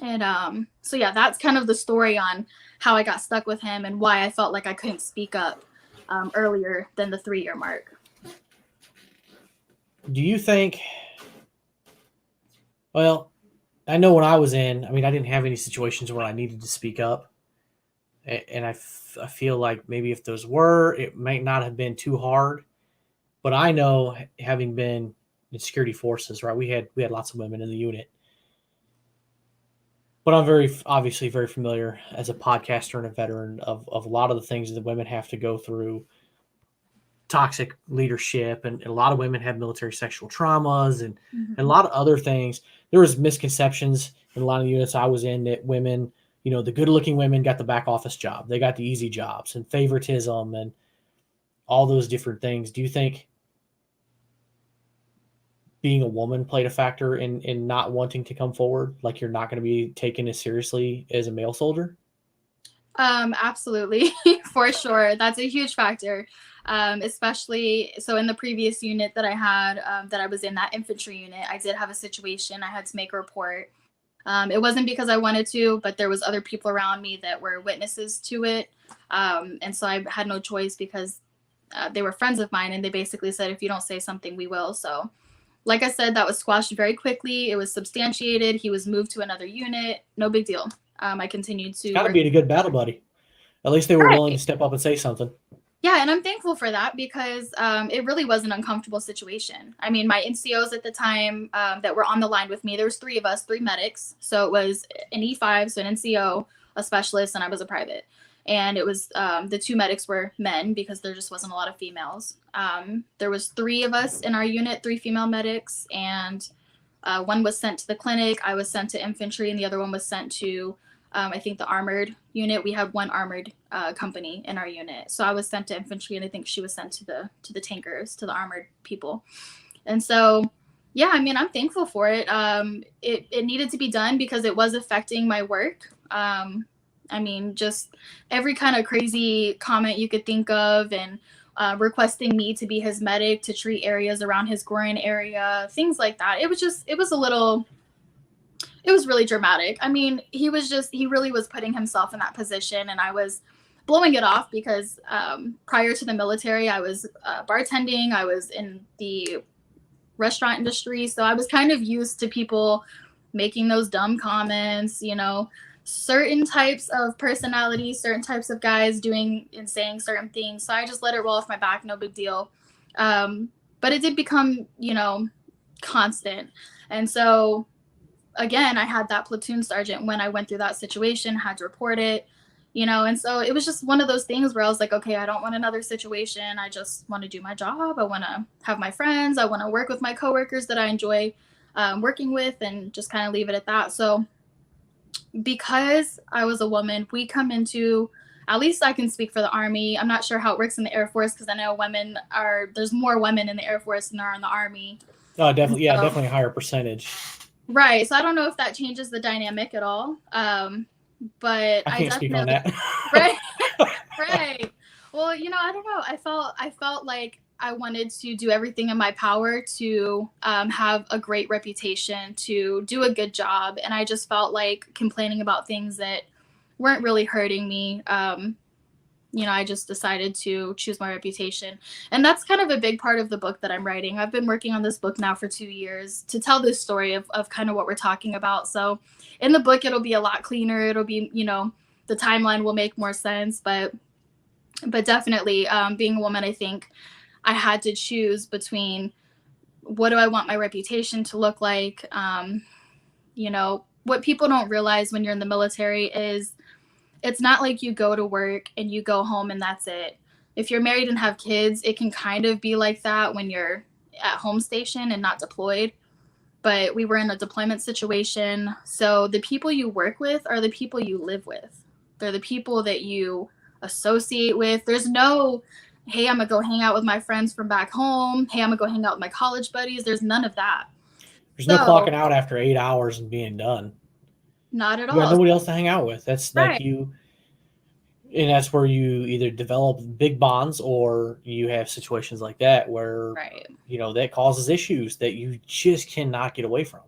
And so yeah, that's kind of the story on how I got stuck with him and why I felt like I couldn't speak up earlier than the 3-year mark. Do you think, well, I know when I was in, I didn't have any situations where I needed to speak up. And I feel like maybe if those were, it might not have been too hard. But I know, having been in security forces, right, we had lots of women in the unit. But I'm obviously very familiar as a podcaster and a veteran of a lot of the things that women have to go through. Toxic leadership, and a lot of women have military sexual traumas and a lot of other things. There was misconceptions in a lot of the units I was in that women, the good-looking women got the back office job. They got the easy jobs, and favoritism and all those different things. Do you think being a woman played a factor in not wanting to come forward? Like, you're not going to be taken as seriously as a male soldier? Absolutely, for sure. That's a huge factor. Especially, so in the previous unit that I had, that I was in, that infantry unit, I did have a situation. I had to make a report. It wasn't because I wanted to, but there was other people around me that were witnesses to it. And so I had no choice, because they were friends of mine, and they basically said, if you don't say something, we will. So like I said, that was squashed very quickly. It was substantiated. He was moved to another unit. No big deal. I continued to Got to be a good battle buddy. At least they were willing to step up and say something. Yeah, and I'm thankful for that, because it really was an uncomfortable situation. My NCOs at the time that were on the line with me, there was 3 of us, 3 medics. So it was an E5, so an NCO, a specialist, and I was a private. And it was the 2 medics were men, because there just wasn't a lot of females. There was 3 of us in our unit, 3 female medics, and one was sent to the clinic. I was sent to infantry, and the other one was sent to I think the armored unit. We had 1 armored company in our unit. So I was sent to infantry, and I think she was sent to the tankers, to the armored people. And so, yeah, I'm thankful for it. It needed to be done, because it was affecting my work. Just every kind of crazy comment you could think of, and requesting me to be his medic to treat areas around his groin area, things like that. It was really dramatic. He really was putting himself in that position, and I was blowing it off, because prior to the military, I was bartending. I was in the restaurant industry. So I was kind of used to people making those dumb comments, certain types of personalities, certain types of guys doing and saying certain things. So I just let it roll off my back. No big deal. But it did become, constant. And so, again, I had that platoon sergeant when I went through that situation, had to report it, and so it was just one of those things where I was like, okay, I don't want another situation. I just want to do my job. I want to have my friends. I want to work with my coworkers that I enjoy working with, and just kind of leave it at that. So because I was a woman, we come into, at least I can speak for the Army. I'm not sure how it works in the Air Force, because I know there's more women in the Air Force than there are in the Army. Oh, definitely. Yeah, definitely a higher percentage. Right. So I don't know if that changes the dynamic at all. but I I can't speak on definitely, that. right, right. Well, I don't know. I felt like I wanted to do everything in my power to have a great reputation, to do a good job, and I just felt like complaining about things that weren't really hurting me. I just decided to choose my reputation. And that's kind of a big part of the book that I'm writing. I've been working on this book now for 2 years to tell this story of kind of what we're talking about. So in the book, it'll be a lot cleaner. It'll be, the timeline will make more sense. But definitely, being a woman, I think I had to choose between what do I want my reputation to look like. What people don't realize when you're in the military is it's not like you go to work and you go home and that's it. If you're married and have kids, it can kind of be like that when you're at home station and not deployed. But we were in a deployment situation. So the people you work with are the people you live with. They're the people that you associate with. There's no, hey, I'm going to go hang out with my friends from back home. Hey, I'm going to go hang out with my college buddies. There's none of that. There's no So, clocking out after 8 hours and being done. not at You got all. nobody else to hang out with. That's like Right. you, and that's where you either develop big bonds or you have situations like that where, Right. that causes issues that you just cannot get away from.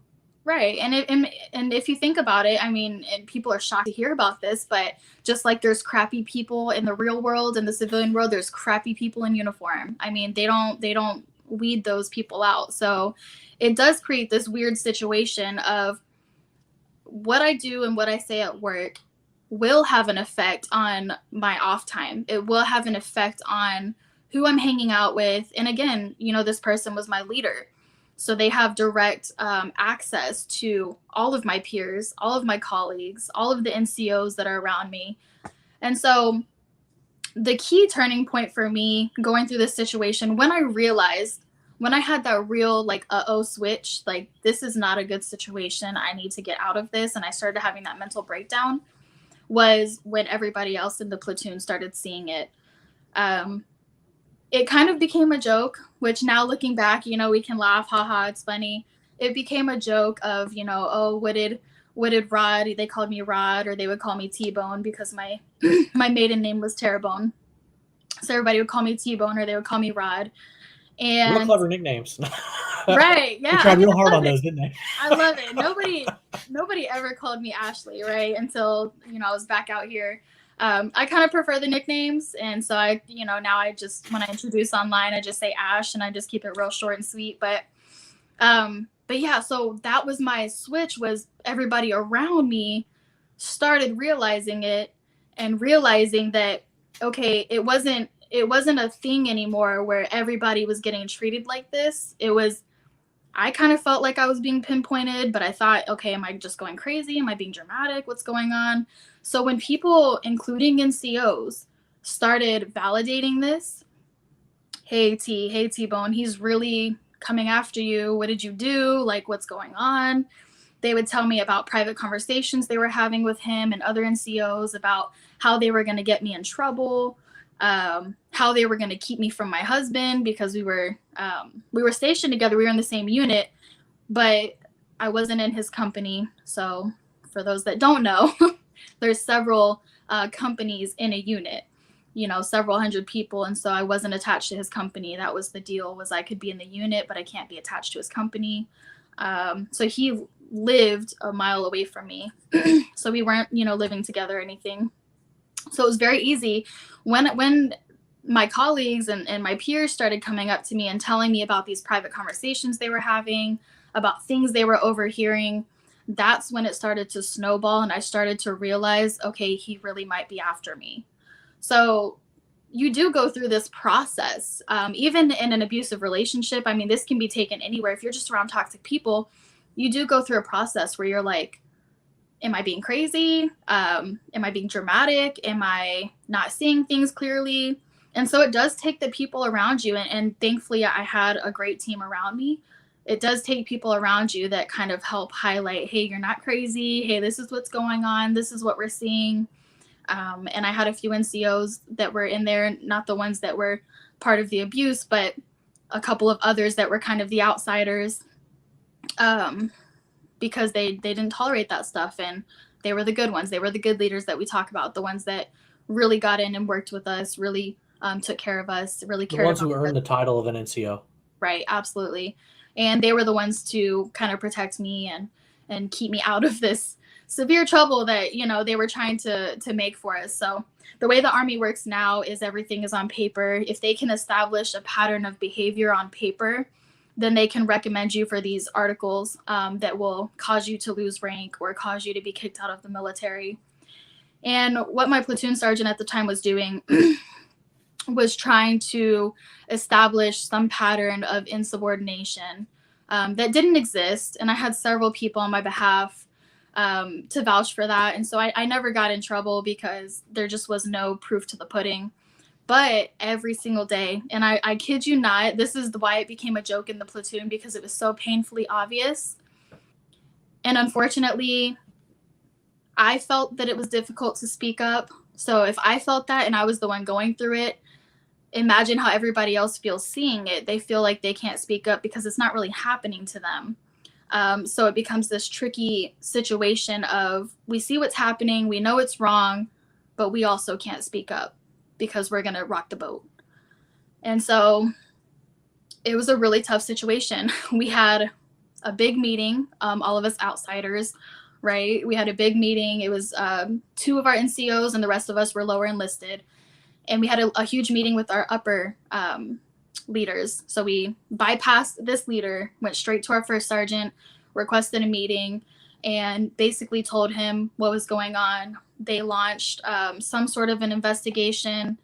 Right. And if you think about it, I mean, and people are shocked to hear about this, but just like there's crappy people in the real world, in the civilian world, there's crappy people in uniform. I mean, they don't weed those people out. So it does create this weird situation of what I do and what I say at work will have an effect on my off time. It will have an effect on who I'm hanging out with. And again, this person was my leader. So they have direct access to all of my peers, all of my colleagues, all of the NCOs that are around me. And so the key turning point for me going through this situation, when I had that real like uh-oh switch, like this is not a good situation, I need to get out of this, and I started having that mental breakdown, was when everybody else in the platoon started seeing it. It kind of became a joke, which now looking back, we can laugh, haha, it's funny. It became a joke of, oh, what did Rod, they called me Rod, or they would call me T-Bone because my my maiden name was Terrebone. So everybody would call me T-Bone or they would call me Rod. Real And clever nicknames. right, yeah. We tried real hard I on love those, it. didn't they? I love it. Nobody ever called me Ashley, right? Until, I was back out here. I kind of prefer the nicknames. And so now I just, when I introduce online, I just say Ash and I just keep it real short and sweet. But yeah, so that was my switch, was everybody around me started realizing it and realizing that, okay, it wasn't a thing anymore where everybody was getting treated like this. I kind of felt like I was being pinpointed, but I thought, okay, am I just going crazy? Am I being dramatic? What's going on? So when people, including NCOs, started validating this, hey T-Bone, he's really coming after you. What did you do? Like, what's going on? They would tell me about private conversations they were having with him and other NCOs about how they were going to get me in trouble, how they were going to keep me from my husband, because we were stationed together. We were in the same unit, but I wasn't in his company. So for those that don't know, there's several companies in a unit, several hundred people. And so I wasn't attached to his company. That was the deal, was I could be in the unit, but I can't be attached to his company. So he lived a mile away from me. So we weren't, living together or anything. So it was very easy when my colleagues and my peers started coming up to me and telling me about these private conversations they were having, about things they were overhearing. That's when it started to snowball, and I started to realize, okay, he really might be after me. So you do go through this process, even in an abusive relationship. I mean, this can be taken anywhere. If you're just around toxic people, you do go through a process where you're like, am I being crazy? Am I being dramatic? Am I not seeing things clearly? And so it does take the people around you. And thankfully, I had a great team around me. It does take people around you that kind of help highlight, hey, you're not crazy. Hey, this is what's going on. This is what we're seeing. And I had a few NCOs that were in there, not the ones that were part of the abuse, but a couple of others that were kind of the outsiders, because they didn't tolerate that stuff. And they were the good ones. They were the good leaders that we talk about, the ones that really got in and worked with us, really took care of us, really The cared ones about who us. earned the title of an NCO. Right, absolutely. And they were the ones to kind of protect me and keep me out of this severe trouble that, you know, they were trying to make for us. So the way the Army works now is everything is on paper. If they can establish a pattern of behavior on paper, then they can recommend you for these articles that will cause you to lose rank or cause you to be kicked out of the military. And what my platoon sergeant at the time was doing was trying to establish some pattern of insubordination that didn't exist. And I had several people on my behalf to vouch for that. And so I never got in trouble because there just was no proof to the pudding. But every single day, and I kid you not, this is why it became a joke in the platoon, because it was so painfully obvious. And unfortunately, I felt that it was difficult to speak up. So if I felt that and I was the one going through it, imagine how everybody else feels seeing it. They feel like they can't speak up because it's not really happening to them. So it becomes this tricky situation of, we see what's happening, we know it's wrong, but we also can't speak up because we're going to rock the boat. And so it was a really tough situation. We had a big meeting, all of us outsiders, right? We had a big meeting. It was 2 of our NCOs and the rest of us were lower enlisted. And we had a huge meeting with our upper leaders. So we bypassed this leader, went straight to our first sergeant, requested a meeting, and basically told him what was going on. They launched some sort of an investigation.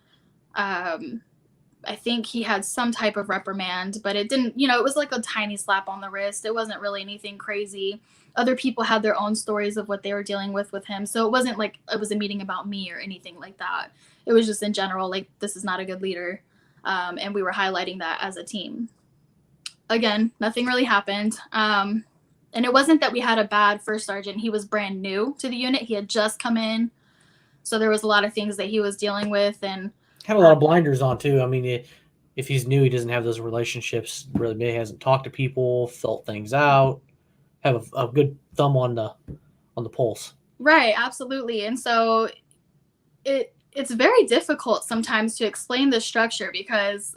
I think he had some type of reprimand, but it didn't, it was like a tiny slap on the wrist. It wasn't really anything crazy. Other people had their own stories of what they were dealing with him. So it wasn't like it was a meeting about me or anything like that. It was just in general, like, this is not a good leader. And we were highlighting that as a team. Again, nothing really happened. And it wasn't that we had a bad first sergeant. He was brand new to the unit. He had just come in. So there was a lot of things that he was dealing with, and Had a lot of blinders on too. I mean, if he's new, he doesn't have those relationships. Really, maybe hasn't talked to people, felt things out, have a good thumb on the pulse. Right, absolutely. And so it's very difficult sometimes to explain the structure because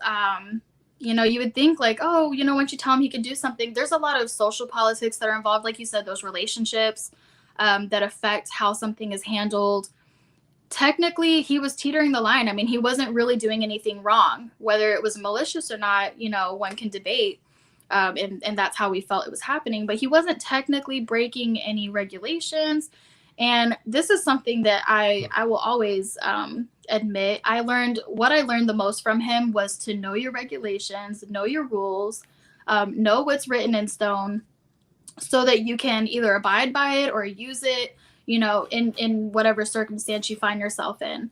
you would think like, oh, once you tell him he could do something, there's a lot of social politics that are involved, like you said, those relationships that affect how something is handled. Technically, he was teetering the line. I mean, he wasn't really doing anything wrong. Whether it was malicious or not, one can debate. And that's how we felt it was happening. But he wasn't technically breaking any regulations. And this is something that I will always admit. What I learned the most from him was to know your regulations, know your rules, know what's written in stone so that you can either abide by it or use it, in whatever circumstance you find yourself in.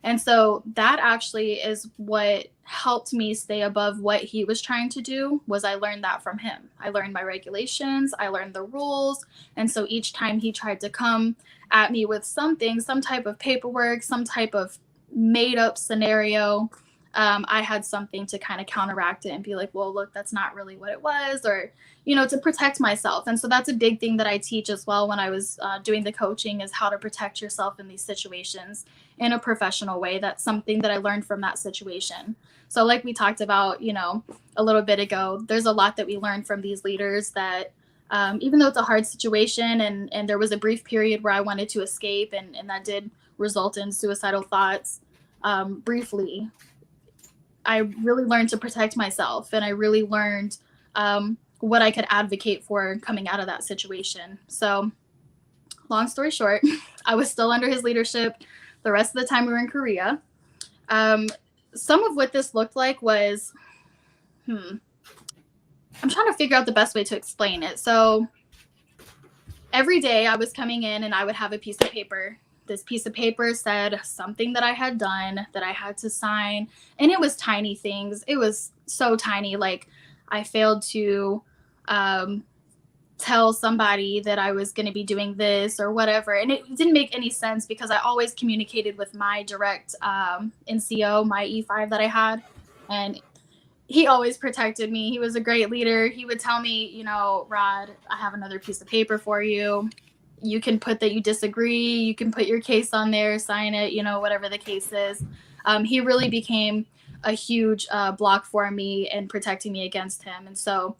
And so that actually is what helped me stay above what he was trying to do. Was I learned that from him. I learned my regulations, I learned the rules. And so each time he tried to come at me with something, some type of paperwork, some type of made up scenario, I had something to kind of counteract it and be like, well, look, that's not really what it was, or, to protect myself. And so that's a big thing that I teach as well when I was doing the coaching, is how to protect yourself in these situations in a professional way. That's something that I learned from that situation. So like we talked about, a little bit ago, there's a lot that we learned from these leaders that even though it's a hard situation and there was a brief period where I wanted to escape and that did result in suicidal thoughts briefly, I really learned to protect myself, and I really learned what I could advocate for coming out of that situation. So long story short, I was still under his leadership the rest of the time we were in Korea. Some of what this looked like was, I'm trying to figure out the best way to explain it. So every day I was coming in and I would have a piece of paper. This piece of paper said something that I had done that I had to sign. And it was tiny things. It was so tiny. Like, I failed to tell somebody that I was going to be doing this or whatever. And it didn't make any sense because I always communicated with my direct NCO, my E5 that I had. And he always protected me. He was a great leader. He would tell me, Rod, I have another piece of paper for you. you can put that you disagree, you can put your case on there, sign it, whatever the case is. He really became a huge block for me and protecting me against him. And so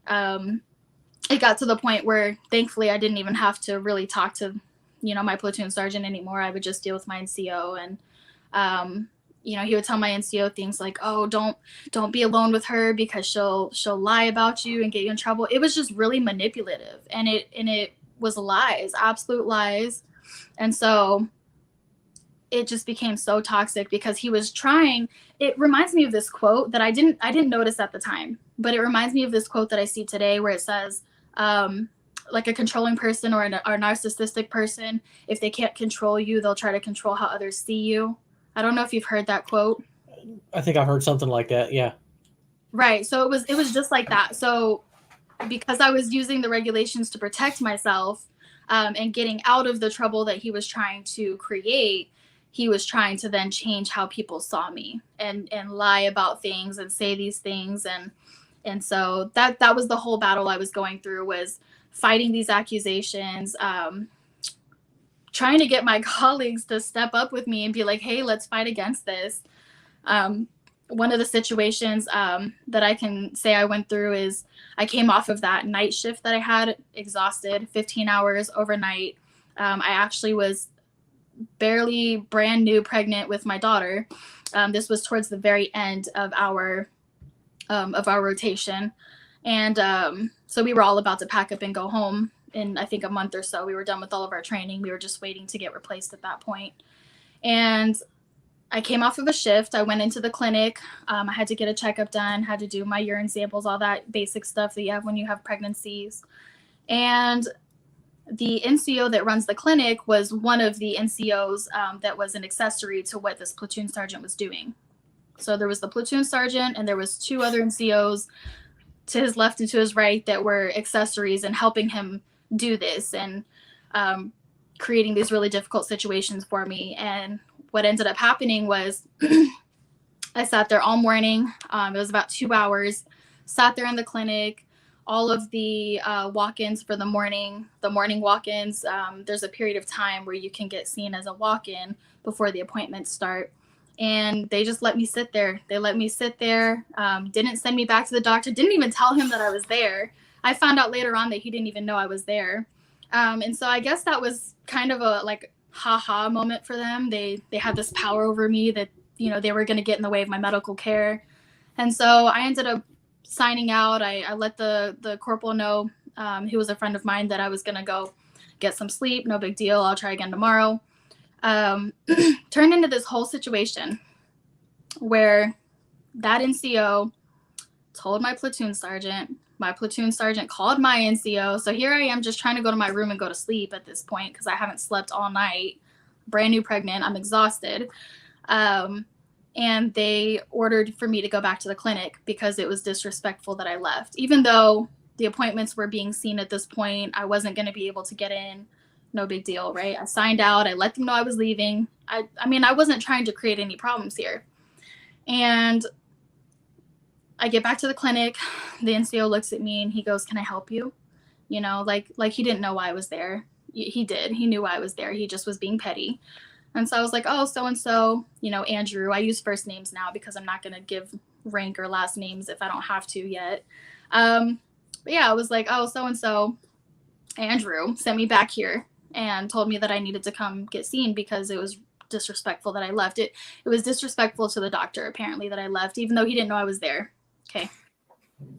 it got to the point where thankfully I didn't even have to really talk to, my platoon sergeant anymore. I would just deal with my NCO, and he would tell my NCO things like, "Oh, don't be alone with her because she'll lie about you and get you in trouble." It was just really manipulative, and it was lies, absolute lies. And so it just became so toxic because he was trying. It reminds me of this quote that I didn't notice at the time, but it reminds me of this quote that I see today where it says, like a controlling person or a narcissistic person, if they can't control you, they'll try to control how others see you. I don't know if you've heard that quote. I think I've heard something like that. Yeah. Right. So it was just like that. So because I was using the regulations to protect myself, and getting out of the trouble that he was trying to create, he was trying to then change how people saw me and lie about things and say these things. And so that was the whole battle I was going through, was fighting these accusations, trying to get my colleagues to step up with me and be like, "Hey, let's fight against this." One of the situations that I can say I went through is I came off of that night shift that I had, exhausted, 15 hours overnight. I actually was barely brand new pregnant with my daughter. This was towards the very end of our rotation. And so we were all about to pack up and go home in, I think, a month or so. We were done with all of our training. We were just waiting to get replaced at that point. And I came off of a shift. I went into the clinic. I had to get a checkup done, had to do my urine samples, all that basic stuff that you have when you have pregnancies. And the NCO that runs the clinic was one of the NCOs that was an accessory to what this platoon sergeant was doing. So there was the platoon sergeant, and there was two other NCOs to his left and to his right that were accessories and helping him do this and creating these really difficult situations for me. And what ended up happening was I sat there all morning. It was about 2 hours, sat there in the clinic. All of the walk-ins for the morning walk-ins, there's a period of time where you can get seen as a walk-in before the appointments start. And they just let me sit there. They let me sit there, didn't send me back to the doctor, didn't even tell him that I was there. I found out later on that he didn't even know I was there. And so I guess that was kind of a like ha-ha moment for them. They had this power over me that, they were going to get in the way of my medical care. And so I ended up signing out. I let the corporal know, he was a friend of mine, that I was going to go get some sleep. No big deal. I'll try again tomorrow. Turned into this whole situation where that NCO told my platoon sergeant called my NCO. So here I am just trying to go to my room and go to sleep at this point because I haven't slept all night, brand new pregnant, I'm exhausted. And they ordered for me to go back to the clinic because it was disrespectful that I left. Even though the appointments were being seen at this point, I wasn't going to be able to get in. No big deal, right? I signed out. I let them know I was leaving. I mean, I wasn't trying to create any problems here. And I get back to the clinic. The NCO looks at me and he goes, "Can I help you?" Like he didn't know why I was there. He did. He knew why I was there. He just was being petty. And so I was like, "Oh, so-and-so, Andrew." I use first names now because I'm not going to give rank or last names if I don't have to yet. But yeah, I was like, "Oh, so-and-so, Andrew sent me back here and told me that I needed to come get seen because it was disrespectful that I left." It was disrespectful to the doctor, apparently, that I left, even though he didn't know I was there. Okay.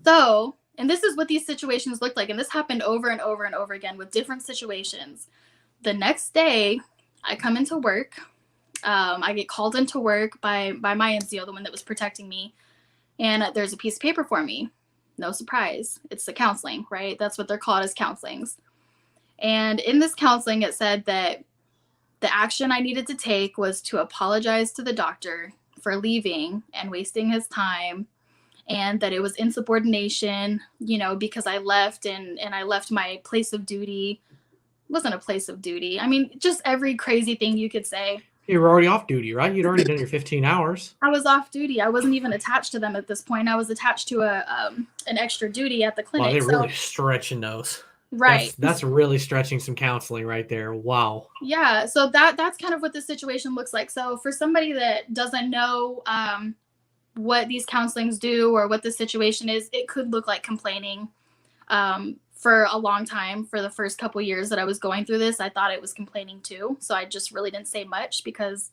So, and this is what these situations looked like. And this happened over and over and over again with different situations. The next day, I come into work. I get called into work by my NCO, the one that was protecting me. And there's a piece of paper for me. No surprise. It's the counseling, right? That's what they're called, as counselings. And in this counseling, it said that the action I needed to take was to apologize to the doctor for leaving and wasting his time, and that it was insubordination, because I left and I left my place of duty. It wasn't a place of duty. I mean, just every crazy thing you could say. You were already off duty, right? You'd already done your 15 hours. I was off duty. I wasn't even attached to them at this point. I was attached to an extra duty at the clinic. Wow, they're really stretching those. Right. That's really stretching some counseling right there. Wow. Yeah. So that's kind of what the situation looks like. So for somebody that doesn't know what these counselings do or what the situation is, it could look like complaining. For a long time, for the first couple years that I was going through this, I thought it was complaining too. So I just really didn't say much because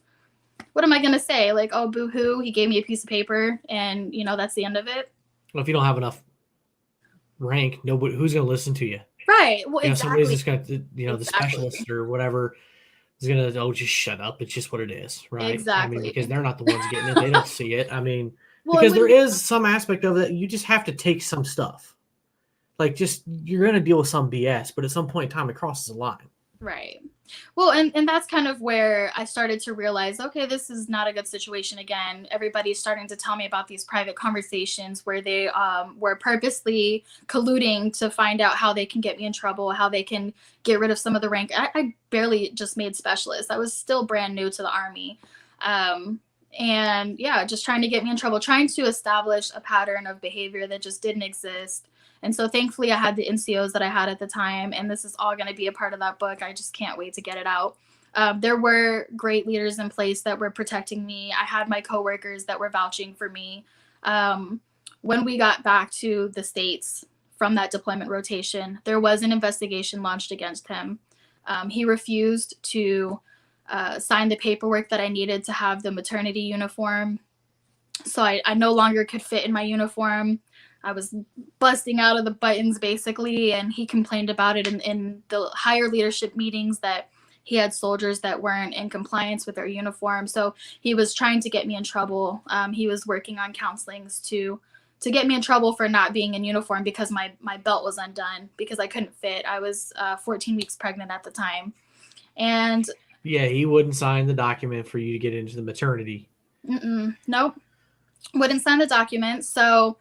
what am I going to say? Like, oh, boo hoo, he gave me a piece of paper and, that's the end of it. Well, if you don't have enough rank, nobody who's going to listen to you. Right. Well, Somebody's exactly. just going to, the specialist or whatever is going to, just shut up. It's just what it is, right? Exactly. I mean, because they're not the ones getting it. They don't see it. I mean, well, because there is some aspect of it. You just have to take some stuff. Like, you're going to deal with some BS, but at some point in time, it crosses a line. Right. Well, and that's kind of where I started to realize, okay, this is not a good situation again. Everybody's starting to tell me about these private conversations where they were purposely colluding to find out how they can get me in trouble, how they can get rid of some of the rank. I barely just made specialist. I was still brand new to the Army. And yeah, just trying to get me in trouble, trying to establish a pattern of behavior that just didn't exist. And so thankfully I had the NCOs that I had at the time, and this is all going to be a part of that book. I just can't wait to get it out. There were great leaders in place that were protecting me. I had my coworkers that were vouching for me. When we got back to the States from that deployment rotation, there was an investigation launched against him. He refused to sign the paperwork that I needed to have the maternity uniform. So I no longer could fit in my uniform. I was busting out of the buttons basically, and he complained about it in the higher leadership meetings that he had soldiers that weren't in compliance with their uniform. So he was trying to get me in trouble. He was working on counselings to get me in trouble for not being in uniform because my belt was undone because I couldn't fit. I was 14 weeks pregnant at the time. And yeah, he wouldn't sign the document for you to get into the maternity. Nope. Wouldn't sign the document. So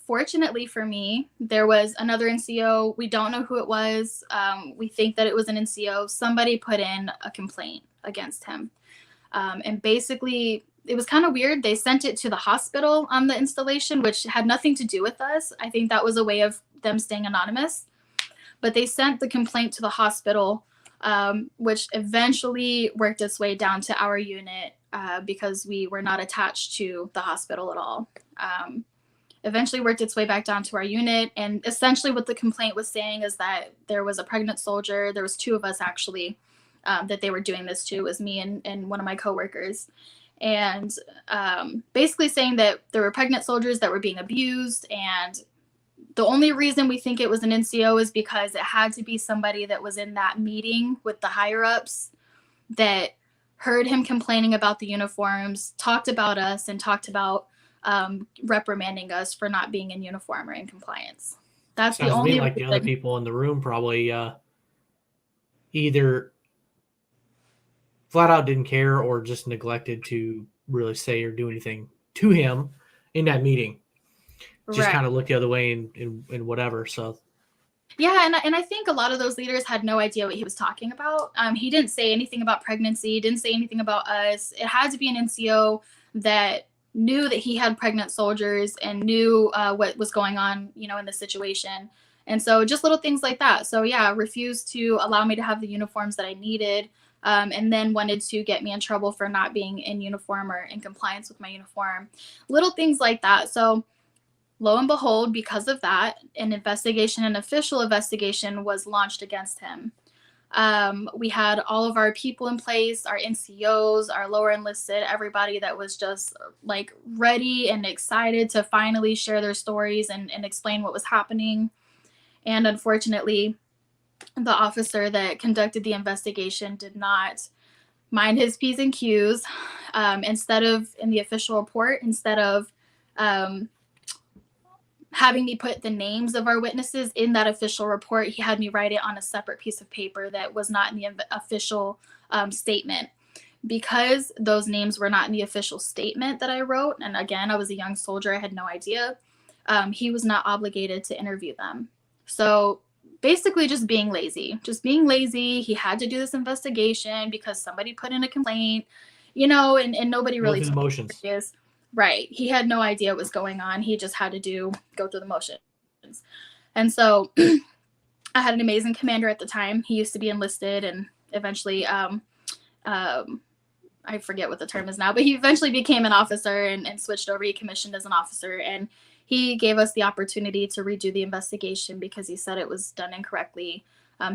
fortunately for me, there was another NCO. We don't know who it was. We think that it was an NCO. Somebody put in a complaint against him. And basically, it was kind of weird. They sent it to the hospital on the installation, which had nothing to do with us. I think that was a way of them staying anonymous. But they sent the complaint to the hospital, which eventually worked its way down to our unit because we were not attached to the hospital at all. Eventually worked its way back down to our unit. And essentially what the complaint was saying is that there was a pregnant soldier. There was two of us actually that they were doing this to. It was me and one of my coworkers. And basically saying that there were pregnant soldiers that were being abused. And the only reason we think it was an NCO is because it had to be somebody that was in that meeting with the higher ups that heard him complaining about the uniforms, talked about us, and talked about reprimanding us for not being in uniform or in compliance. That's Sounds the only to me like the other people in the room probably either flat out didn't care or just neglected to really say or do anything to him in that meeting. Just kind of looked the other way and whatever. So yeah, and I think a lot of those leaders had no idea what he was talking about. He didn't say anything about pregnancy, didn't say anything about us. It had to be an NCO that knew that he had pregnant soldiers and knew what was going on, in the situation. And so just little things like that. So yeah, refused to allow me to have the uniforms that I needed, and then wanted to get me in trouble for not being in uniform or in compliance with my uniform. Little things like that. So lo and behold, because of that, an official investigation was launched against him. We had all of our people in place, our NCOs, our lower enlisted, everybody that was just like ready and excited to finally share their stories and explain what was happening. And unfortunately, the officer that conducted the investigation did not mind his P's and Q's. Instead of having me put the names of our witnesses in that official report, he had me write it on a separate piece of paper that was not in the official statement. Because those names were not in the official statement that I wrote, and again, I was a young soldier, I had no idea, he was not obligated to interview them. So basically just being lazy. He had to do this investigation because somebody put in a complaint, and nobody really took emotions. Right. He had no idea what was going on. He just had to go through the motions. And so I had an amazing commander at the time. He used to be enlisted and eventually, I forget what the term is now, but he eventually became an officer and switched over. He commissioned as an officer, and he gave us the opportunity to redo the investigation because he said it was done incorrectly.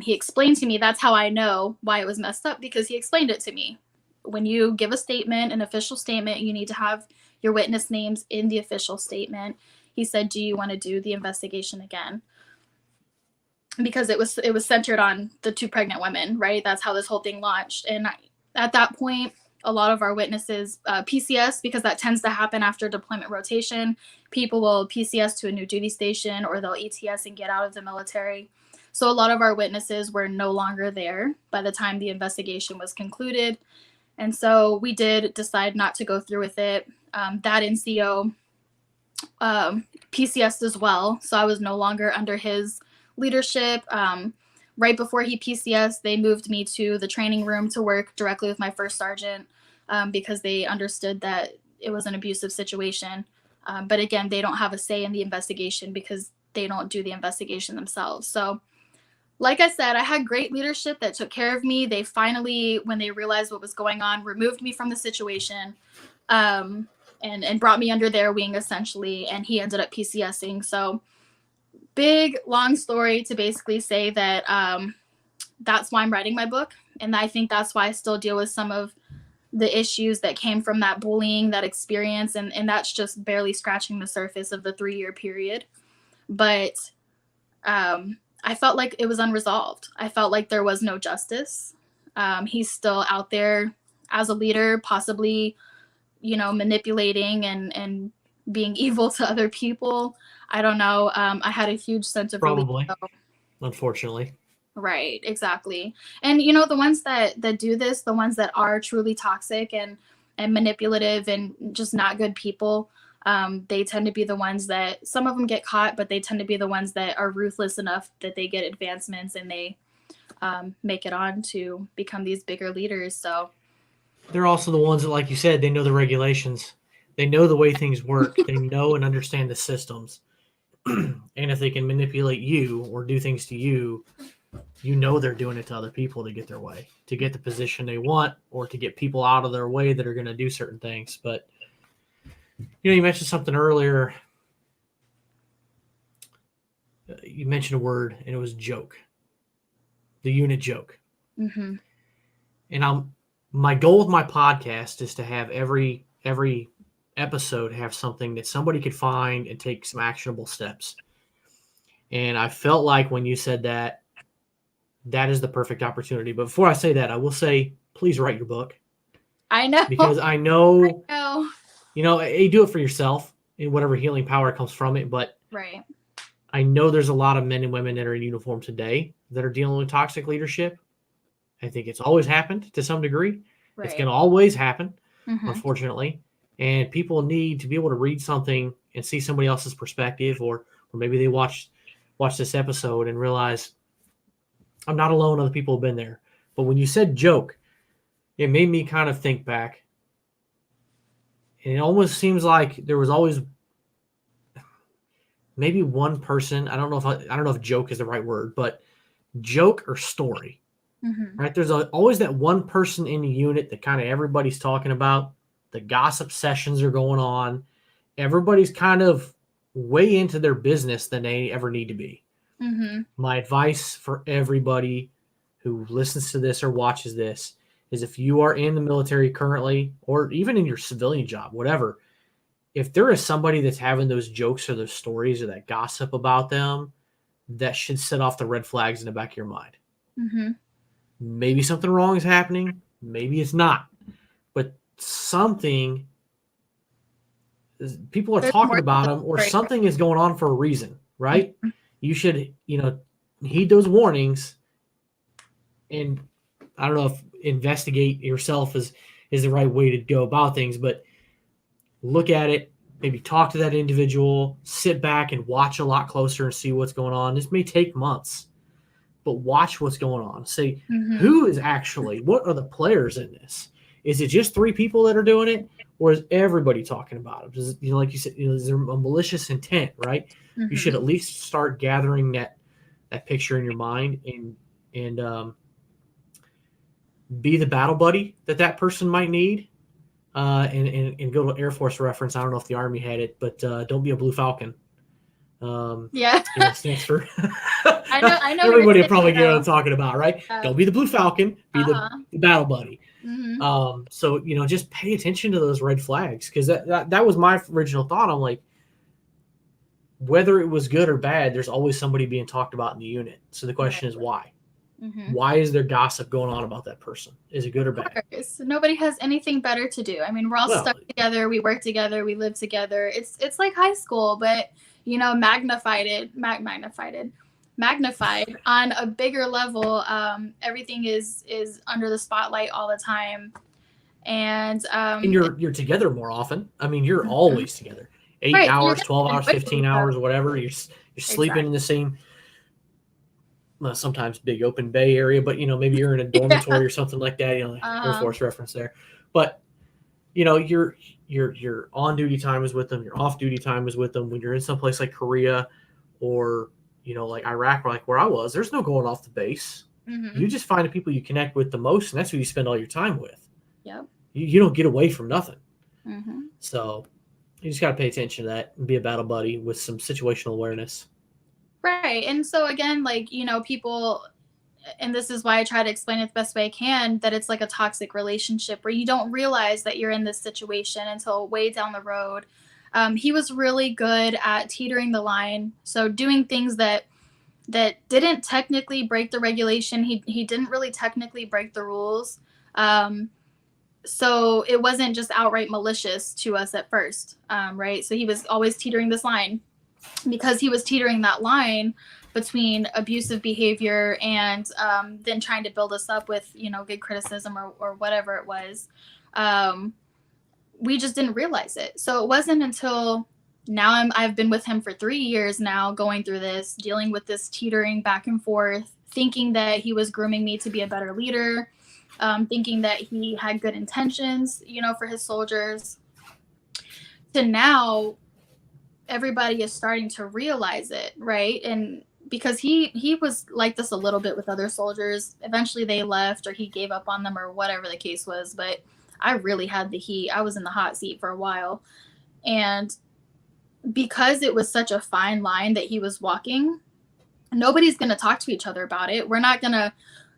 He explained to me, that's how I know why it was messed up, because he explained it to me. When you give a statement, an official statement, you need to have your witness names in the official statement. He said, do you want to do the investigation again? Because it was centered on the 2 pregnant women, right? That's how this whole thing launched. And at that point, a lot of our witnesses, PCS, because that tends to happen after deployment rotation, people will PCS to a new duty station, or they'll ETS and get out of the military. So a lot of our witnesses were no longer there by the time the investigation was concluded. And so we did decide not to go through with it. That NCO PCS'd as well. So I was no longer under his leadership. Right before he PCS, they moved me to the training room to work directly with my first sergeant, because they understood that it was an abusive situation. But again, they don't have a say in the investigation because they don't do the investigation themselves. So like I said, I had great leadership that took care of me. They finally, when they realized what was going on, removed me from the situation, and brought me under their wing essentially. And he ended up PCSing. So big, long story to basically say that that's why I'm writing my book. And I think that's why I still deal with some of the issues that came from that bullying, that experience. And that's just barely scratching the surface of the 3-year period. But I felt like it was unresolved. I felt like there was no justice. He's still out there as a leader, possibly, manipulating and being evil to other people. I don't know. I had a huge sense of Probably, relief. unfortunately. Right, exactly. And the ones that do this, the ones that are truly toxic and manipulative and just not good people, they tend to be the ones that, some of them get caught, but they tend to be the ones that are ruthless enough that they get advancements and they make it on to become these bigger leaders. So They're also the ones that, like you said, they know the regulations. They know the way things work. They know and understand the systems. And if they can manipulate you or do things to you, they're doing it to other people to get their way, to get the position they want, or to get people out of their way that are going to do certain things. But, you mentioned something earlier. You mentioned a word, and it was joke. The unit joke. Mm-hmm. And my goal with my podcast is to have every episode have something that somebody could find and take some actionable steps. And I felt like when you said that is the perfect opportunity. But before I say that, I will say, please write your book. I know. Because I know. You do it for yourself and whatever healing power comes from it. But right. I know there's a lot of men and women that are in uniform today that are dealing with toxic leadership. I think it's always happened to some degree. Right. It's going to always happen, unfortunately. And people need to be able to read something and see somebody else's perspective, or maybe they watch this episode and realize I'm not alone. Other people have been there. But when you said joke, it made me kind of think back. And it almost seems like there was always maybe one person. I don't know if joke is the right word, but joke or story. Right? There's always that one person in the unit that kind of everybody's talking about. The gossip sessions are going on. Everybody's kind of way into their business than they ever need to be. My advice for everybody who listens to this or watches this is, if you are in the military currently, or even in your civilian job, whatever, if there is somebody that's having those jokes or those stories or that gossip about them, that should set off the red flags in the back of your mind. Maybe something wrong is happening. Maybe it's not. But something, people are talking about them, or something is going on for a reason, right? You should, heed those warnings. And I don't know if investigate yourself is the right way to go about things, but look at it, maybe talk to that individual, sit back and watch a lot closer and see what's going on. This may take months, but watch what's going on. Say, who is actually, what are the players in this? Is it just 3 people that are doing it, or is everybody talking about it? Does, like you said, is there a malicious intent, right? You should at least start gathering that picture in your mind, and be the battle buddy that person might need. And go to Air Force reference. I don't know if the Army had it, but don't be a Blue Falcon. Yeah. Stands for. I know. Everybody will probably get what I'm talking about, right? Don't be the Blue Falcon. Be Uh-huh. the battle buddy. Mm-hmm. So just pay attention to those red flags, because that was my original thought. I'm like, whether it was good or bad, there's always somebody being talked about in the unit. So the question is why? Mm-hmm. Why is there gossip going on about that person? Is it good or bad? Nobody has anything better to do. I mean, we're all stuck together. We work together. We live together. It's like high school, but magnified on a bigger level. Everything is under the spotlight all the time, and you're together more often. I mean, you're always together. 8 hours, 12 hours, 15 hours, whatever. You're sleeping in the same. Well, sometimes big open bay area, but maybe you're in a dormitory or something like that. Air Force reference there, but your on duty time is with them, your off duty time is with them. When you're in some place like Korea or like Iraq, or like where I was, there's no going off the base. You just find the people you connect with the most, and that's who you spend all your time with. Yep. You don't get away from nothing. So you just got to pay attention to that and be a battle buddy with some situational awareness. Right. And so again, like, people, and this is why I try to explain it the best way I can, that it's like a toxic relationship where you don't realize that you're in this situation until way down the road. He was really good at teetering the line. So doing things that didn't technically break the regulation. He didn't really technically break the rules. So it wasn't just outright malicious to us at first. Right. So he was always teetering this line. Because he was teetering that line between abusive behavior and then trying to build us up with, good criticism or whatever it was. We just didn't realize it. So it wasn't until now I've been with him for 3 years now, going through this, dealing with this teetering back and forth, thinking that he was grooming me to be a better leader, thinking that he had good intentions, for his soldiers, to now everybody is starting to realize it, right? And because he was like this a little bit with other soldiers. Eventually they left, or he gave up on them, or whatever the case was. But I really had the heat. I was in the hot seat for a while. And because it was such a fine line that he was walking, nobody's going to talk to each other about it. We're not going to,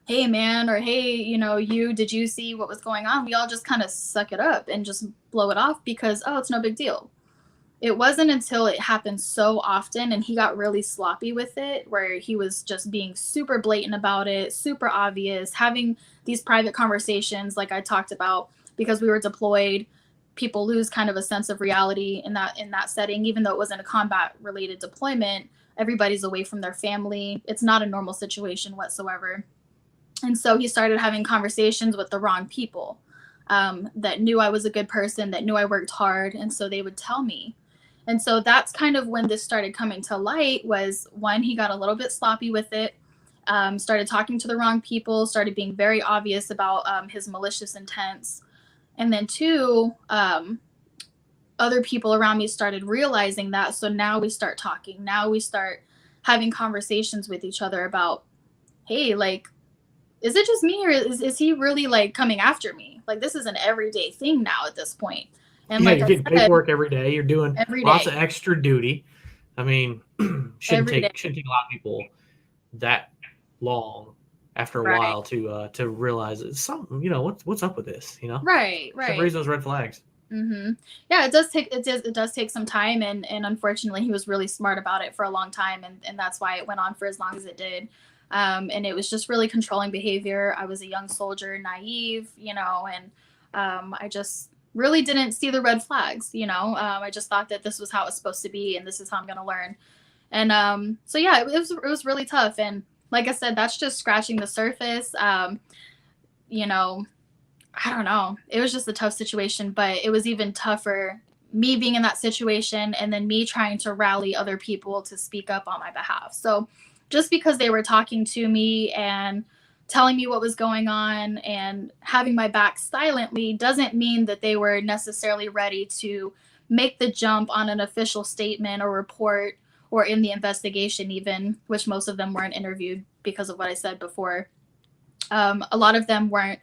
hey, man, or hey, did you see what was going on? We all just kind of suck it up and just blow it off because, it's no big deal. It wasn't until it happened so often and he got really sloppy with it, where he was just being super blatant about it, super obvious, having these private conversations like I talked about. Because we were deployed, people lose kind of a sense of reality in that setting. Even though it wasn't a combat related deployment, everybody's away from their family. It's not a normal situation whatsoever. And so he started having conversations with the wrong people that knew I was a good person, that knew I worked hard. And so they would tell me. And so that's kind of when this started coming to light. Was one, he got a little bit sloppy with it, started talking to the wrong people, started being very obvious about his malicious intents. And then two, other people around me started realizing that. So now we start talking. Now we start having conversations with each other about, hey, like, is it just me, or is he really like coming after me? Like, this is an everyday thing now at this point. And you're getting paperwork every day. You're doing lots of extra duty. I mean, shouldn't take a lot of people that long after a while to realize it's something. What's up with this? Right. Raise those red flags. Yeah, it does take some time, and unfortunately, he was really smart about it for a long time, and that's why it went on for as long as it did. And it was just really controlling behavior. I was a young soldier, naive, and I just really didn't see the red flags, I just thought that this was how it's supposed to be, and this is how I'm going to learn. And so, yeah, it was really tough. And like I said, that's just scratching the surface. I don't know. It was just a tough situation, but it was even tougher me being in that situation and then me trying to rally other people to speak up on my behalf. So just because they were talking to me and telling me what was going on and having my back silently doesn't mean that they were necessarily ready to make the jump on an official statement or report or in the investigation even, which most of them weren't interviewed because of what I said before. A lot of them weren't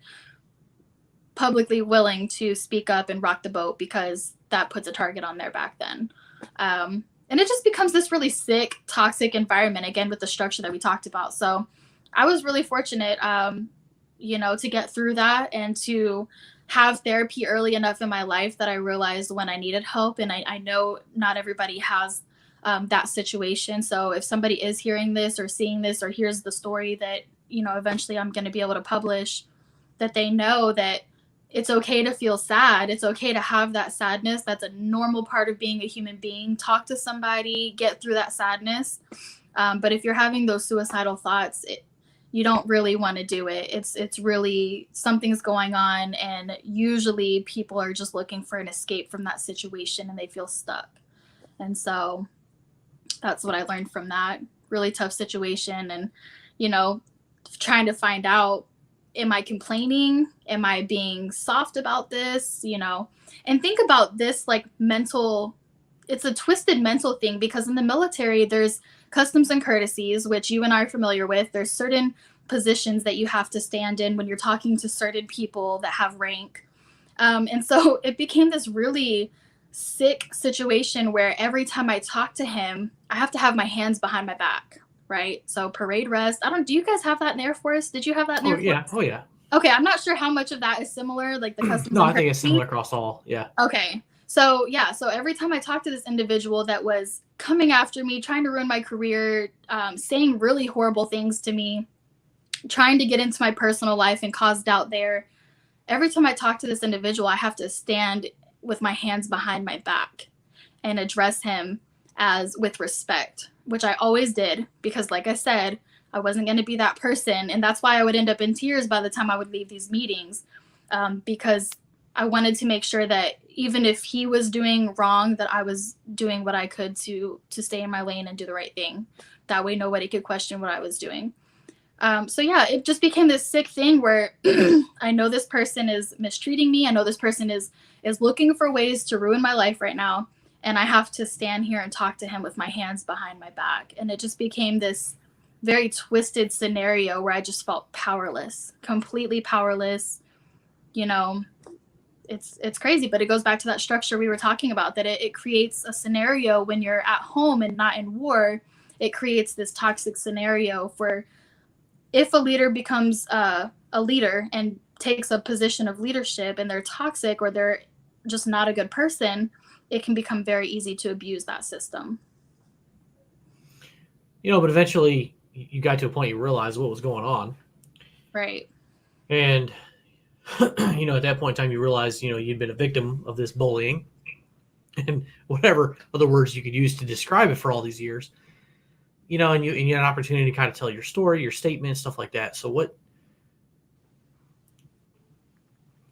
publicly willing to speak up and rock the boat because that puts a target on their back then. And it just becomes this really sick, toxic environment, again, with the structure that we talked about. So I was really fortunate, to get through that and to have therapy early enough in my life that I realized when I needed help. And I know not everybody has that situation. So if somebody is hearing this or seeing this or hears the story that, eventually I'm going to be able to publish, that they know that it's okay to feel sad. It's okay to have that sadness. That's a normal part of being a human being. Talk to somebody, get through that sadness. But if you're having those suicidal thoughts, you don't really want to do it. It's really something's going on. And usually people are just looking for an escape from that situation and they feel stuck. And so that's what I learned from that really tough situation. And, trying to find out, am I complaining? Am I being soft about this? And think about this like it's a twisted mental thing, because in the military, there's customs and courtesies, which you and I are familiar with. There's certain positions that you have to stand in when you're talking to certain people that have rank. And so it became this really sick situation where every time I talk to him, I have to have my hands behind my back. Right. So parade rest. Do you guys have that in the Air Force? Did you have that in the Air Force? Oh yeah. Okay. I'm not sure how much of that is similar, like the customs. No, I think it's similar across all. Yeah. Okay. So every time I talked to this individual that was coming after me, trying to ruin my career, saying really horrible things to me, trying to get into my personal life and cause doubt there. Every time I talk to this individual, I have to stand with my hands behind my back and address him with respect, which I always did, because like I said, I wasn't going to be that person. And that's why I would end up in tears by the time I would leave these meetings, because I wanted to make sure that even if he was doing wrong, that I was doing what I could to stay in my lane and do the right thing. That way nobody could question what I was doing. It just became this sick thing where I know this person is mistreating me. I know this person is looking for ways to ruin my life right now. And I have to stand here and talk to him with my hands behind my back. And it just became this very twisted scenario where I just felt powerless, completely powerless. It's crazy, but it goes back to that structure we were talking about, that it creates a scenario when you're at home and not in war. It creates this toxic scenario for if a leader becomes a leader and takes a position of leadership and they're toxic or they're just not a good person, it can become very easy to abuse that system. But eventually you got to a point you realized what was going on. Right. And, at that point in time, you realized, you'd been a victim of this bullying and whatever other words you could use to describe it for all these years, and you had an opportunity to kind of tell your story, your statement, stuff like that. So I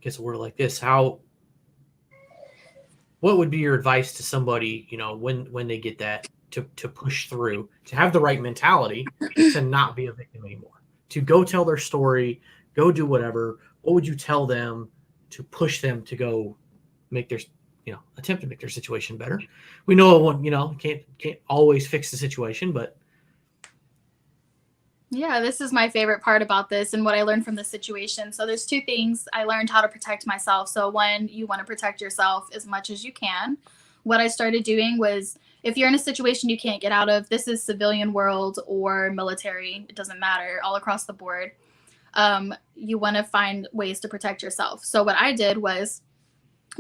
guess a word like this, what would be your advice to somebody, when they get that, to push through, to have the right mentality, to not be a victim anymore, to go tell their story, go do whatever? What would you tell them to push them to go make their, attempt to make their situation better? We know one, can't always fix the situation, but. Yeah, this is my favorite part about this and what I learned from the situation. So there's two things. I learned how to protect myself. So one, you want to protect yourself as much as you can. What I started doing was, if you're in a situation you can't get out of, this is civilian world or military, it doesn't matter, all across the board, you want to find ways to protect yourself. So what I did was,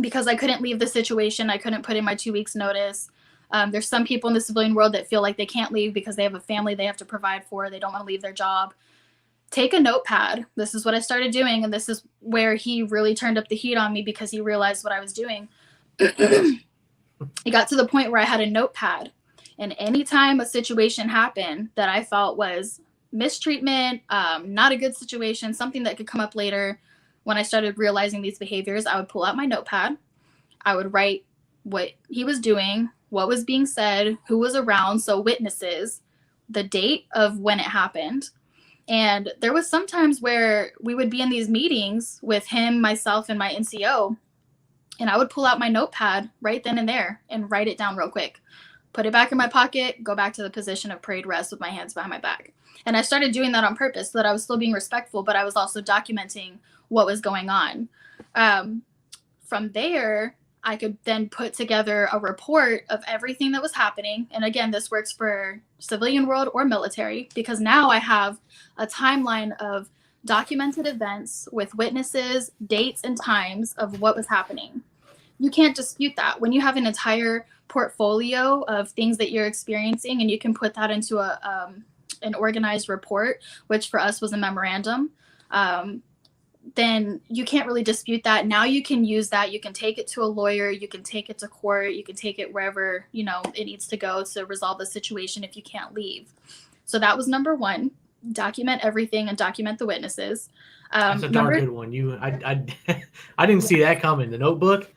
because I couldn't leave the situation, I couldn't put in my 2 weeks notice. There's some people in the civilian world that feel like they can't leave because they have a family they have to provide for. They don't want to leave their job. Take a notepad. This is what I started doing. And this is where he really turned up the heat on me, because he realized what I was doing. It got to the point where I had a notepad. And anytime a situation happened that I felt was mistreatment, not a good situation, something that could come up later, when I started realizing these behaviors, I would pull out my notepad. I would write what he was doing, what was being said, who was around, so witnesses, the date of when it happened. And there was some times where we would be in these meetings with him, myself, and my NCO, and I would pull out my notepad right then and there and write it down real quick. put it back in my pocket, go back to the position of parade rest with my hands behind my back. And I started doing that on purpose so that I was still being respectful, but I was also documenting what was going on. From there, I could then put together a report of everything that was happening. And again, this works for civilian world or military, because now I have a timeline of documented events with witnesses, dates, and times of what was happening. You can't dispute that. When you have an entire portfolio of things that you're experiencing and you can put that into an organized report, which for us was a memorandum, then you can't really dispute that. Now you can use that. You can take it to a lawyer. You can take it to court. You can take it wherever, it needs to go to resolve the situation if you can't leave. So that was number one. Document everything and document the witnesses. That's a darn good one. I didn't see that coming. The notebook,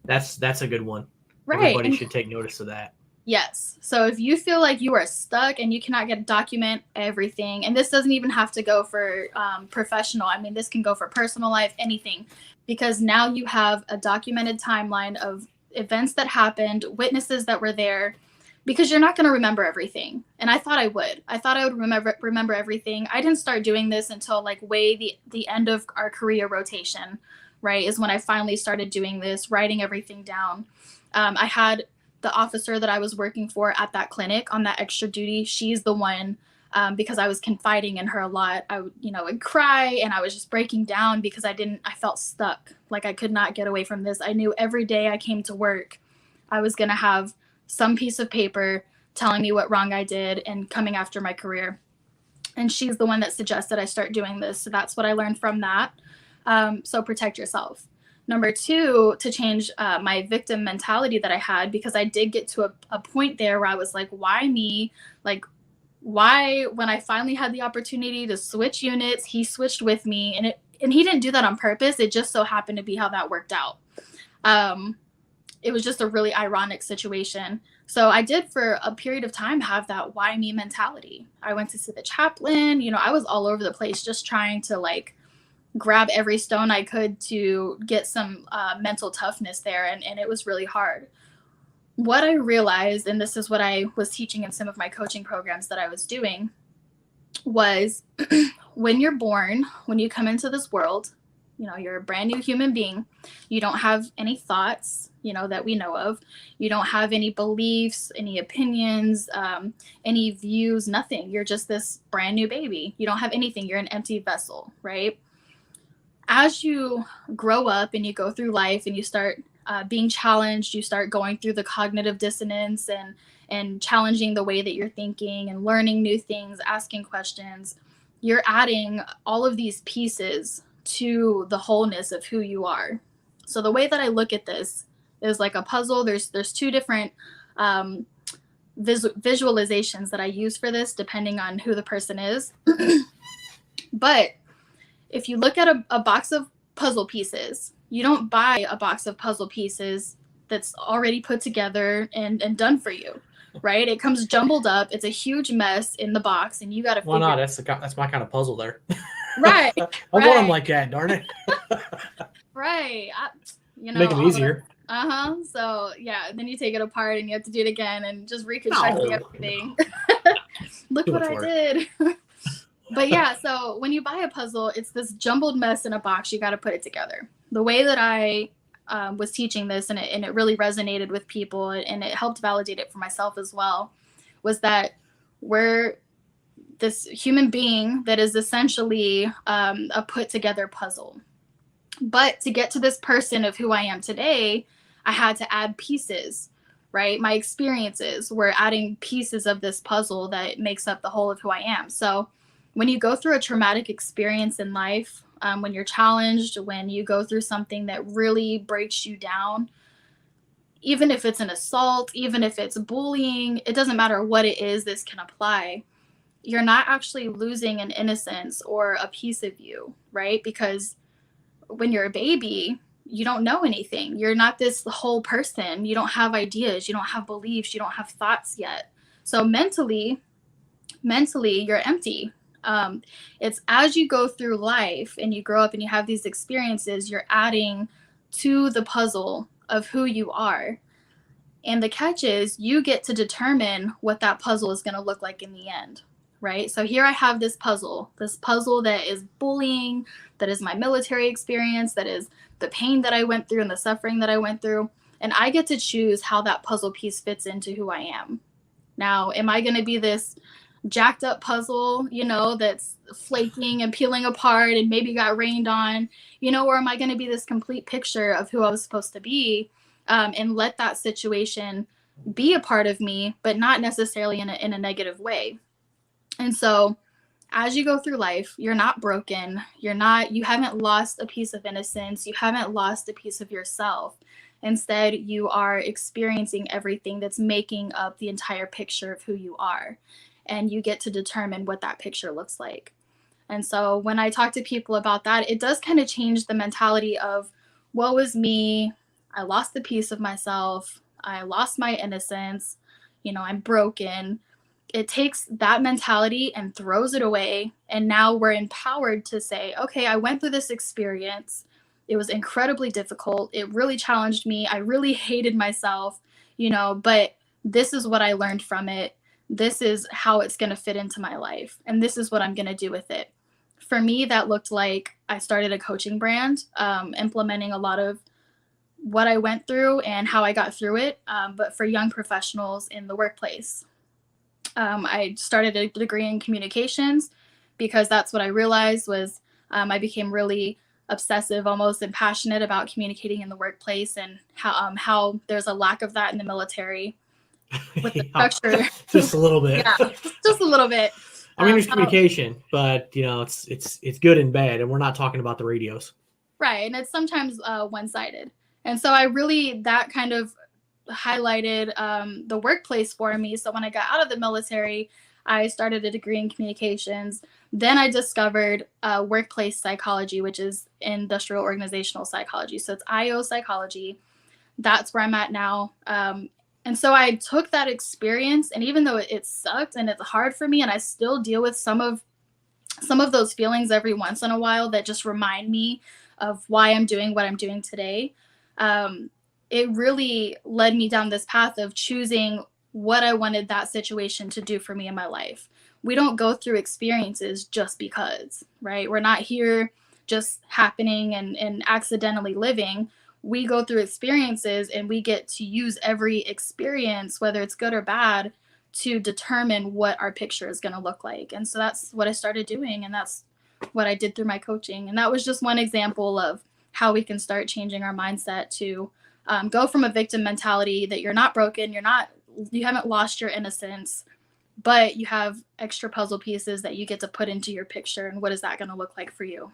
that's a good one. Right. Everybody should take notice of that. Yes. So if you feel like you are stuck and you cannot document everything, and this doesn't even have to go for professional. I mean, this can go for personal life, anything, because now you have a documented timeline of events that happened, witnesses that were there, because you're not going to remember everything. And I thought I would. I thought I would remember everything. I didn't start doing this until like way the end of our career rotation, right, is when I finally started doing this, writing everything down. I had the officer that I was working for at that clinic on that extra duty. She's the one, because I was confiding in her a lot. I would cry, and I was just breaking down because I felt stuck. Like I could not get away from this. I knew every day I came to work, I was going to have some piece of paper telling me what wrong I did and coming after my career. And she's the one that suggested I start doing this. So that's what I learned from that. So protect yourself. Number two, to change my victim mentality that I had, because I did get to a point there where I was like, why me? Like, why, when I finally had the opportunity to switch units, he switched with me, and he didn't do that on purpose. It just so happened to be how that worked out. It was just a really ironic situation. So I did for a period of time have that why me mentality. I went to see the chaplain, I was all over the place just trying to like grab every stone I could to get some mental toughness there. And it was really hard. What I realized, and this is what I was teaching in some of my coaching programs that I was doing, was when you're born, when you come into this world, you're a brand new human being. You don't have any thoughts, that we know of. You don't have any beliefs, any opinions, any views, nothing. You're just this brand new baby. You don't have anything. You're an empty vessel, right? As you grow up and you go through life and you start being challenged, you start going through the cognitive dissonance and challenging the way that you're thinking and learning new things, asking questions, you're adding all of these pieces to the wholeness of who you are. So the way that I look at this is like a puzzle. There's two different visualizations that I use for this, depending on who the person is. But if you look at a box of puzzle pieces, you don't buy a box of puzzle pieces that's already put together and done for you, right? It comes jumbled up. It's a huge mess in the box, and you got to figure. Why not? That's my kind of puzzle there. Right. I want them like that, darn it. Right. Make it easier. So yeah, then you take it apart and you have to do it again and just reconstructing everything. Look what I did. But yeah, so when you buy a puzzle, it's this jumbled mess in a box. You got to put it together. The way that I was teaching this, and it really resonated with people, and it helped validate it for myself as well, was that we're this human being that is essentially a put together puzzle. But to get to this person of who I am today, I had to add pieces, right? My experiences were adding pieces of this puzzle that makes up the whole of who I am. So when you go through a traumatic experience in life, when you're challenged, when you go through something that really breaks you down, even if it's an assault, even if it's bullying, it doesn't matter what it is, this can apply. You're not actually losing an innocence or a piece of you, right? Because when you're a baby, you don't know anything. You're not this whole person. You don't have ideas. You don't have beliefs. You don't have thoughts yet. So mentally, you're empty. It's as you go through life and you grow up and you have these experiences, you're adding to the puzzle of who you are. And the catch is you get to determine what that puzzle is going to look like in the end, right? So here I have this puzzle that is bullying, that is my military experience, that is the pain that I went through and the suffering that I went through. And I get to choose how that puzzle piece fits into who I am. Now, am I going to be this jacked up puzzle, that's flaking and peeling apart and maybe got rained on, or am I going to be this complete picture of who I was supposed to be, and let that situation be a part of me, but not necessarily in a negative way. And so as you go through life, you're not broken. You haven't lost a piece of innocence. You haven't lost a piece of yourself. Instead, you are experiencing everything that's making up the entire picture of who you are. And you get to determine what that picture looks like. And so when I talk to people about that, it does kind of change the mentality of, woe is me, I lost the piece of myself, I lost my innocence, I'm broken. It takes that mentality and throws it away. And now we're empowered to say, okay, I went through this experience. It was incredibly difficult. It really challenged me. I really hated myself, but this is what I learned from it. This is how it's going to fit into my life. And this is what I'm going to do with it. For me, that looked like I started a coaching brand, implementing a lot of what I went through and how I got through it, but for young professionals in the workplace. I started a degree in communications because that's what I realized was I became really obsessive almost and passionate about communicating in the workplace, and how there's a lack of that in the military with the structure. Just a little bit. Yeah, just a little bit. I mean, there's communication, but it's good and bad, and we're not talking about the radios. Right, and it's sometimes one-sided. And so that kind of highlighted the workplace for me. So when I got out of the military, I started a degree in communications. Then I discovered workplace psychology, which is industrial organizational psychology. So it's IO psychology. That's where I'm at now. And so I took that experience, and even though it sucked and it's hard for me, and I still deal with some of those feelings every once in a while that just remind me of why I'm doing what I'm doing today, it really led me down this path of choosing what I wanted that situation to do for me in my life. We don't go through experiences just because, right? We're not here just happening and accidentally living. We go through experiences, and we get to use every experience, whether it's good or bad, to determine what our picture is going to look like. And so that's what I started doing, and that's what I did through my coaching. And that was just one example of how we can start changing our mindset to go from a victim mentality that you're not broken, you haven't lost your innocence, but you have extra puzzle pieces that you get to put into your picture. And what is that going to look like for you?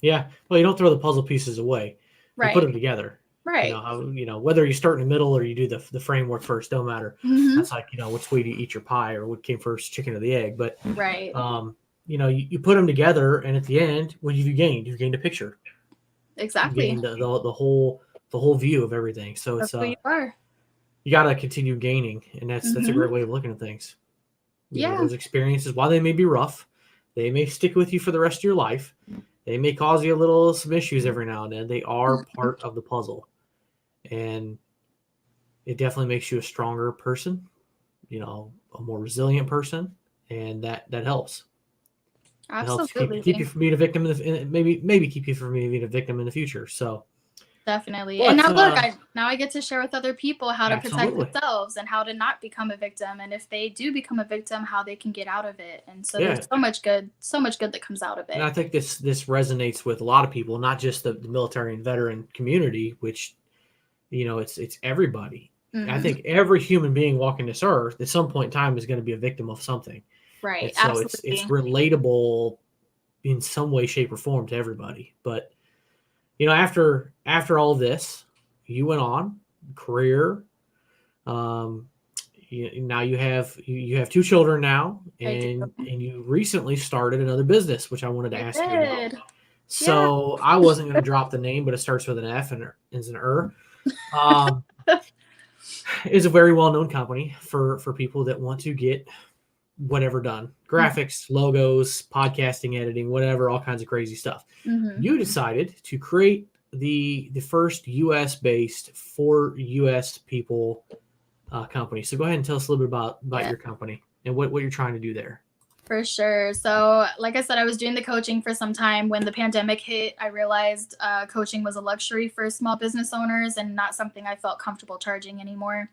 Yeah. Well, you don't throw the puzzle pieces away. Right. You put them together. Right. Whether you start in the middle or you do the framework first, don't matter. Mm-hmm. That's like, which way do you eat your pie, or what came first, chicken or the egg? But, right. You put them together, and at the end, what have you gained? You've gained a picture. Exactly. You've gained the whole view of everything. So that's who you are. You got to continue gaining. And that's a great way of looking at things. Those experiences, while they may be rough, they may stick with you for the rest of your life. They may cause you some issues every now and then. They are part of the puzzle. And it definitely makes you a stronger person, a more resilient person. And that helps. Absolutely. It helps keep you from being a victim, maybe keep you from being a victim in the future. So definitely. But, and now look, I get to share with other people how to protect themselves and how to not become a victim. And if they do become a victim, how they can get out of it. And so there's so much good that comes out of it. And I think this resonates with a lot of people, not just the military and veteran community, which, it's everybody. Mm-hmm. I think every human being walking this earth at some point in time is going to be a victim of something. Right. And so absolutely. It's relatable in some way, shape, or form to everybody. But after all of this, you went on career. Now you have 2 children now, and you recently started another business, which I wanted to ask you about. So I wasn't going to drop the name, but it starts with an F and ends in It's a very well-known company for people that want to get whatever done. Graphics, logos, podcasting, editing, whatever, all kinds of crazy stuff. Mm-hmm. You decided to create the first U.S. based for U.S. people company. So go ahead and tell us a little bit about your company and what you're trying to do there. For sure. So, like I said, I was doing the coaching for some time. When the pandemic hit, I realized coaching was a luxury for small business owners and not something I felt comfortable charging anymore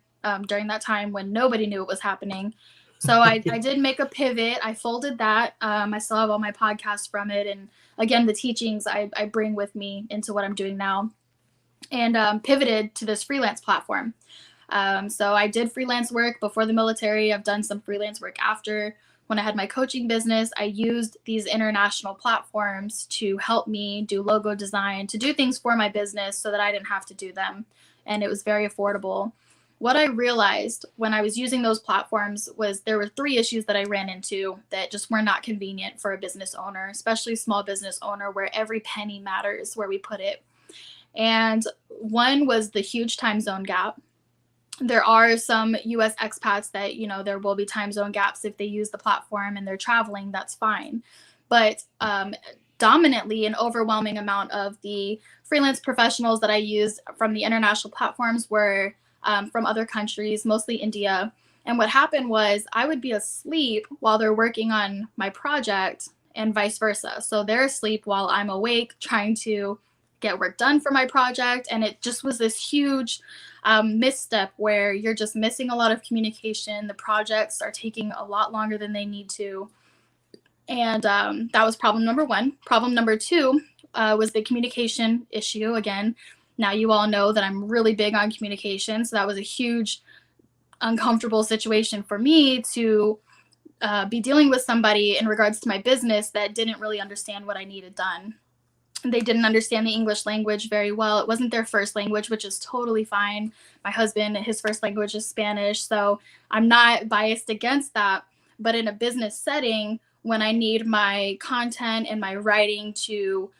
during that time when nobody knew what was happening. So I did make a pivot. I folded that. I still have all my podcasts from it. And again, the teachings I bring with me into what I'm doing now, and pivoted to this freelance platform. So I did freelance work before the military. I've done some freelance work after. When I had my coaching business, I used these international platforms to help me do logo design, to do things for my business so that I didn't have to do them. And it was very affordable. What I realized when I was using those platforms was there were 3 issues that I ran into that just were not convenient for a business owner, especially small business owner, where every penny matters where we put it. And one was the huge time zone gap. There are some US expats that, there will be time zone gaps if they use the platform and they're traveling, that's fine. But dominantly, an overwhelming amount of the freelance professionals that I used from the international platforms were from other countries, mostly India. And what happened was I would be asleep while they're working on my project and vice versa. So they're asleep while I'm awake trying to get work done for my project. And it just was this huge misstep where you're just missing a lot of communication. The projects are taking a lot longer than they need to. And that was problem number 1. Problem number 2 was the communication issue. Again, now you all know that I'm really big on communication. So that was a huge uncomfortable situation for me to be dealing with somebody in regards to my business that didn't really understand what I needed done. They didn't understand the English language very well. It wasn't their first language, which is totally fine. My husband, his first language is Spanish, so I'm not biased against that. But in a business setting, when I need my content and my writing to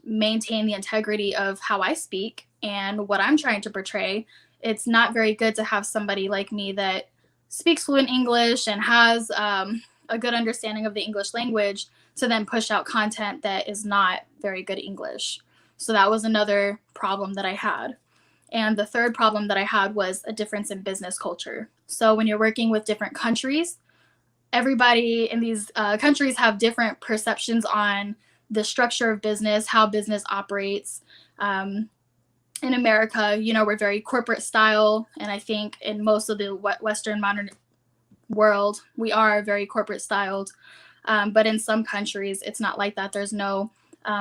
maintain the integrity of how I speak and what I'm trying to portray, it's not very good to have somebody like me that speaks fluent English and has a good understanding of the English language to then push out content that is not very good English. So that was another problem that I had. And the third problem that I had was a difference in business culture. So when you're working with different countries, everybody in these countries have different perceptions on the structure of business, how business operates. In America, we're very corporate style. And I think in most of the Western modern world, we are very corporate styled. But in some countries, it's not like that. There's no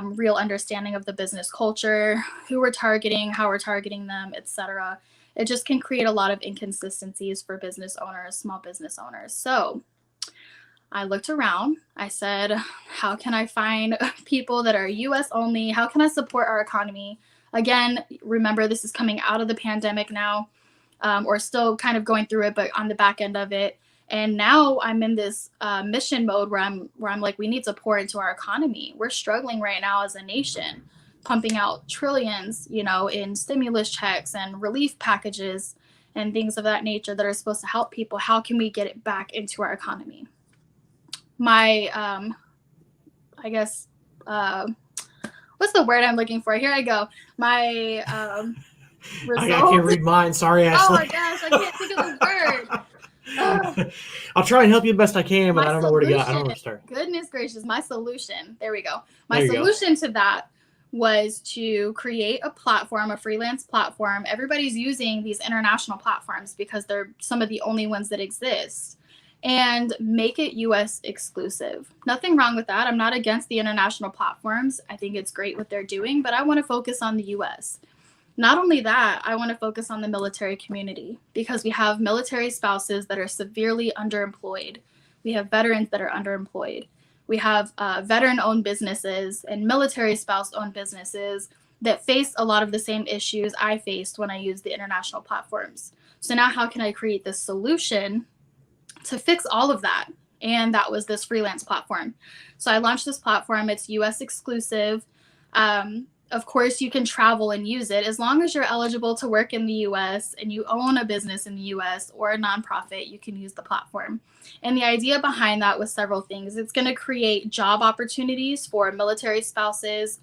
real understanding of the business culture, who we're targeting, how we're targeting them, etc. It just can create a lot of inconsistencies for business owners, small business owners. So I looked around. I said, how can I find people that are US only? How can I support our economy? Again, remember, this is coming out of the pandemic now, or still kind of going through it, but on the back end of it. And now I'm in this mission mode where I'm like, we need to pour into our economy. We're struggling right now as a nation, pumping out trillions, in stimulus checks and relief packages and things of that nature that are supposed to help people. How can we get it back into our economy? My, I guess, what's the word I'm looking for? Here I go. My result. I can't read mine. Sorry, Ashley. Oh my gosh, I can't think of the word. I'll try and help you the best I can, but I don't know where to go. I don't know where to start. Goodness gracious, my solution. There we go. My solution to that was to create a platform, a freelance platform. Everybody's using these international platforms because they're some of the only ones that exist, and make it US exclusive. Nothing wrong with that. I'm not against the international platforms. I think it's great what they're doing, but I want to focus on the US. Not only that, I want to focus on the military community because we have military spouses that are severely underemployed. We have veterans that are underemployed. We have veteran-owned businesses and military spouse-owned businesses that face a lot of the same issues I faced when I used the international platforms. So now how can I create this solution to fix all of that? And that was this freelance platform. So I launched this platform. It's US exclusive. Of course, you can travel and use it as long as you're eligible to work in the US and you own a business in the US or a nonprofit, you can use the platform. And the idea behind that was several things. It's going to create job opportunities for military spouses,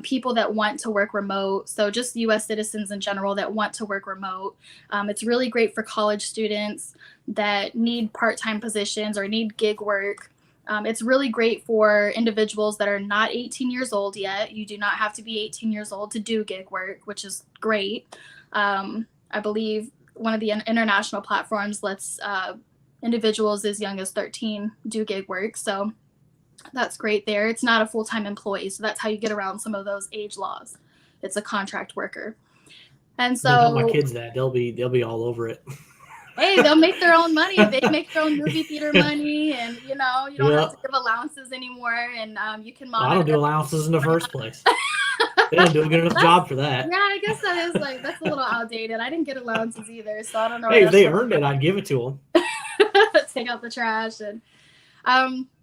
people that want to work remote. So just US citizens in general that want to work remote. It's really great for college students that need part-time positions or need gig work. It's really great for individuals that are not 18 years old yet. You do not have to be 18 years old to do gig work, which is great. I believe one of the international platforms lets individuals as young as 13 do gig work. So that's great there. It's not a full-time employee. So that's how you get around some of those age laws. It's a contract worker. And so Don't tell my kids that. They'll be all over it. Hey, they'll make their own money. They make their own movie theater money, and you don't have to give allowances anymore, and you can monitor. I don't do allowances in the first place. They don't do a good enough job for that. Yeah, I guess that's a little outdated. I didn't get allowances either, so I don't know. Hey, if they earned it, I'd give it to them. Take out the trash and.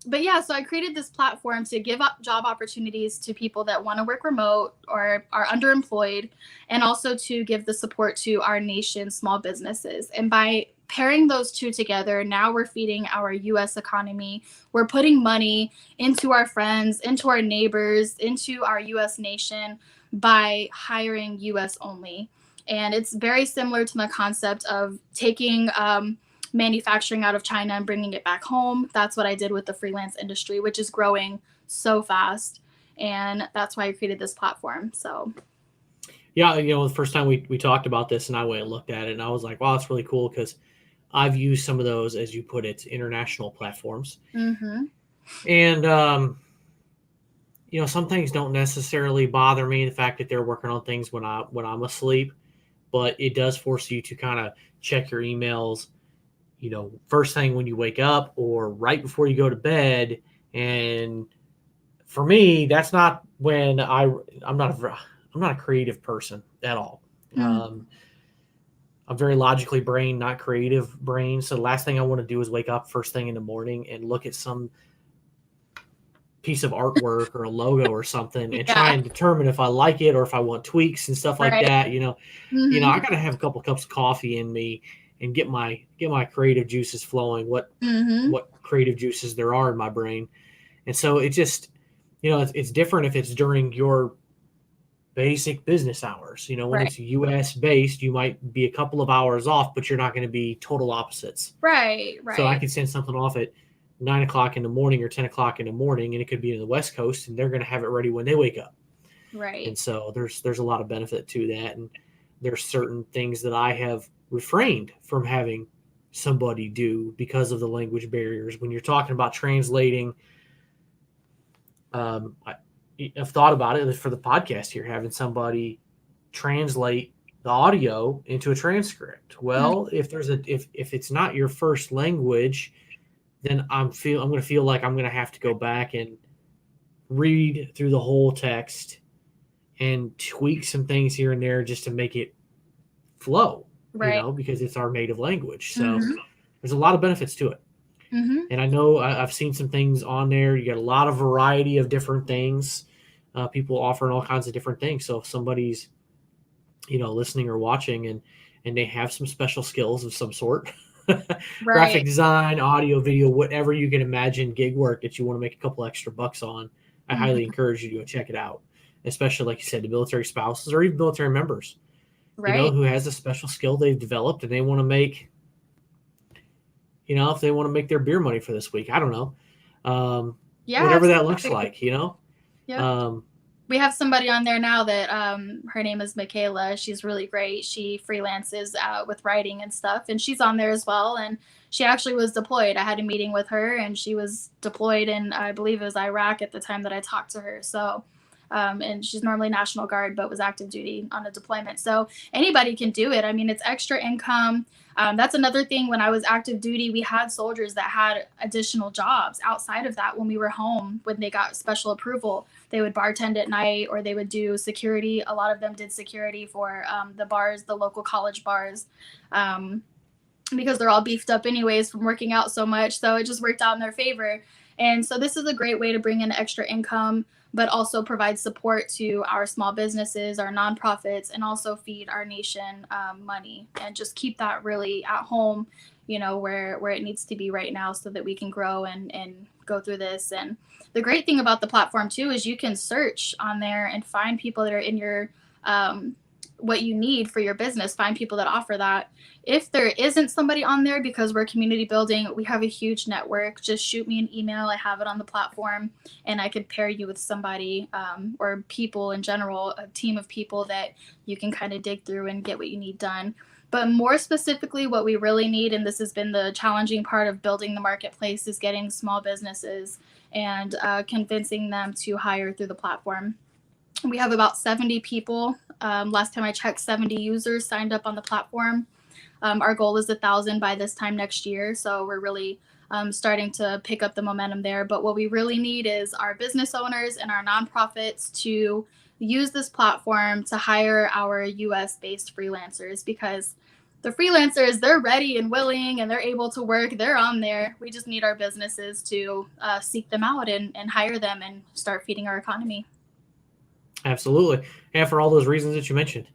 But yeah, so I created this platform to give up job opportunities to people that want to work remote or are underemployed, and also to give the support to our nation's small businesses. And by pairing those two together, now we're feeding our US economy. We're putting money into our friends, into our neighbors, into our US nation by hiring US only. And it's very similar to the concept of taking manufacturing out of China and bringing it back home. That's what I did with the freelance industry, which is growing so fast. And that's why I created this platform. So yeah, the first time we talked about this and I went and looked at it and I was like, wow, that's really cool because I've used some of those, as you put it, international platforms. Mm-hmm. And, some things don't necessarily bother me. The fact that they're working on things when I'm asleep, but it does force you to kind of check your emails, first thing when you wake up or right before you go to bed. And for me, that's not when I'm not a creative person at all. Mm-hmm. I'm very logically brain, not creative brain. So the last thing I want to do is wake up first thing in the morning and look at some piece of artwork or a logo or something and try and determine if I like it or if I want tweaks and stuff like that. Mm-hmm. I got to have a couple cups of coffee in me and get my creative juices flowing, what creative juices there are in my brain. And so it just, it's different if it's during your basic business hours. When it's US based, you might be a couple of hours off, but you're not going to be total opposites. Right. So I can send something off at 9 o'clock in the morning or 10 o'clock in the morning, and it could be in the West Coast, and they're going to have it ready when they wake up. Right. And so there's a lot of benefit to that. And there's certain things that I have refrained from having somebody do because of the language barriers. When you're talking about translating, I've thought about it for the podcast here, having somebody translate the audio into a transcript. Well, if it's not your first language, then I'm going to feel like I'm going to have to go back and read through the whole text and tweak some things here and there just to make it flow, because it's our native language. So there's a lot of benefits to it. Mm-hmm. And I know I've seen some things on there. You got a lot of variety of different things. People offering all kinds of different things. So if somebody's, listening or watching and they have some special skills of some sort, graphic design, audio, video, whatever you can imagine, gig work that you want to make a couple extra bucks on, I highly encourage you to go check it out. Especially, like you said, the military spouses or even military members, who has a special skill they've developed and they want to make, if they want to make their beer money for this week. I don't know. Whatever that looks like, Yeah. We have somebody on there now that her name is Michaela. She's really great. She freelances with writing and stuff, and she's on there as well. And she actually was deployed. I had a meeting with her, and she was deployed in, I believe it was Iraq at the time that I talked to her. So, and she's normally National Guard, but was active duty on a deployment. So anybody can do it. I mean, it's extra income. That's another thing. When I was active duty, we had soldiers that had additional jobs outside of that when we were home. When they got special approval, they would bartend at night or they would do security. A lot of them did security for the bars, the local college bars, because they're all beefed up anyways from working out so much. So it just worked out in their favor. And so this is a great way to bring in extra income, but also provide support to our small businesses, our nonprofits, and also feed our nation money and just keep that really at home where it needs to be right now so that we can grow and go through this. And the great thing about the platform too is you can search on there and find people that are in your what you need for your business, find people that offer that. If there isn't somebody on there, because we're community building, we have a huge network, just shoot me an email. I have it on the platform, and I could pair you with somebody or people in general, a team of people that you can kind of dig through and get what you need done. But more specifically, what we really need, and this has been the challenging part of building the marketplace, is getting small businesses and convincing them to hire through the platform. We have about 70 people. Last time I checked, 70 users signed up on the platform. Our goal is 1,000 by this time next year. So we're really starting to pick up the momentum there. But what we really need is our business owners and our nonprofits to use this platform to hire our US-based freelancers, because the freelancers, they're ready and willing and they're able to work. They're on there. We just need our businesses to seek them out and hire them and start feeding our economy. Absolutely. And for all those reasons that you mentioned,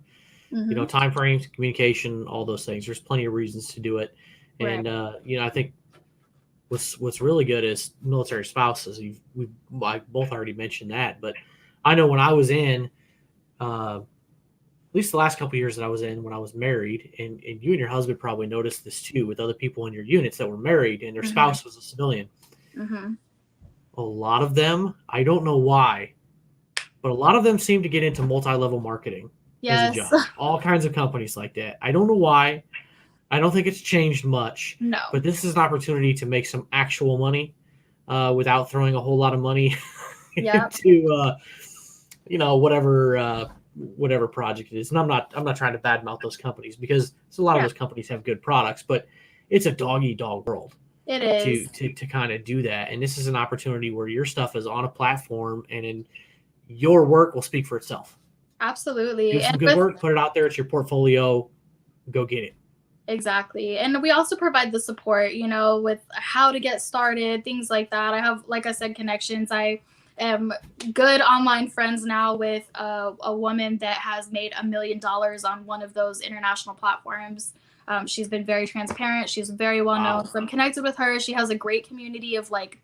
Mm-hmm. time frames, communication, all those things, there's plenty of reasons to do it. Right. And, I think what's really good is military spouses. I both already mentioned that, but I know when I was in, at least the last couple of years that I was in when I was married, and you and your husband probably noticed this too with other people in your units that were married and their Mm-hmm. spouse was a civilian. Mm-hmm. A lot of them, I don't know why, but a lot of them seem to get into multi-level marketing as a Yes. job. All kinds of companies like that. I don't know why. I don't think it's changed much. No. But this is an opportunity to make some actual money without throwing a whole lot of money Yep. into whatever project it is. And I'm not trying to badmouth those companies, because a lot of those companies have good products, but it's a dog-eat-dog world. It is. To kind of do that. And this is an opportunity where your stuff is on a platform and your work will speak for itself. Absolutely. Do some good work, put it out there. It's your portfolio. Go get it. Exactly. And we also provide the support, with how to get started, things like that. I have, like I said, connections. I am good online friends now with a woman that has made $1 million on one of those international platforms. She's been very transparent. She's very well known. So I'm connected with her. She has a great community of like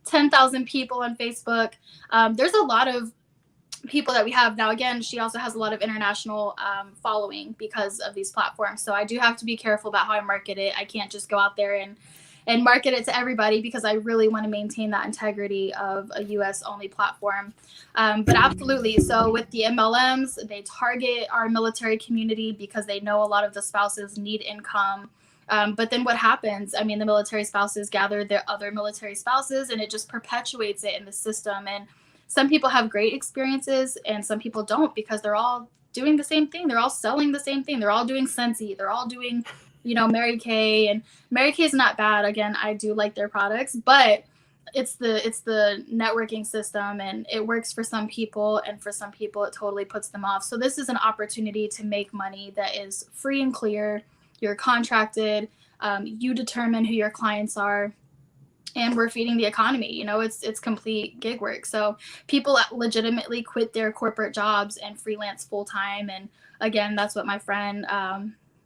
10,000 people on Facebook. There's a lot of people that we have now. Again, she also has a lot of international following because of these platforms. So I do have to be careful about how I market it. I can't just go out there and market it to everybody, because I really want to maintain that integrity of a US only platform. But absolutely. So with the MLMs, they target our military community because they know a lot of the spouses need income. But then what happens? I mean, the military spouses gather their other military spouses, and it just perpetuates it in the system. And some people have great experiences and some people don't, because they're all doing the same thing. They're all selling the same thing. They're all doing Scentsy. They're all doing, Mary Kay. And Mary Kay is not bad. Again, I do like their products, but it's the networking system, and it works for some people, and for some people it totally puts them off. So this is an opportunity to make money that is free and clear. You're contracted. You determine who your clients are. And we're feeding the economy. It's complete gig work. So people legitimately quit their corporate jobs and freelance full time. And again, that's what my friend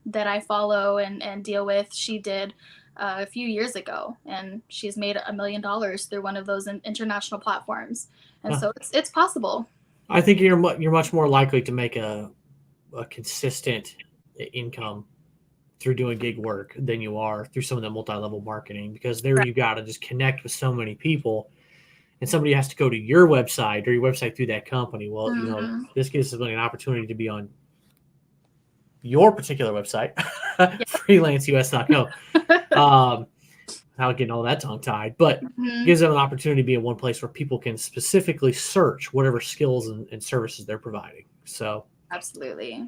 that I follow and deal with, she did a few years ago, and she's made $1 million through one of those international platforms. And so it's possible. I think you're much more likely to make a consistent income through doing gig work than you are through some of the multi-level marketing, because there you got to just connect with so many people, and somebody has to go to your website or your website through that company. Well, this gives somebody an opportunity to be on your particular website, freelanceus.co. Without getting all that tongue tied, but gives them an opportunity to be in one place where people can specifically search whatever skills and services they're providing. So absolutely.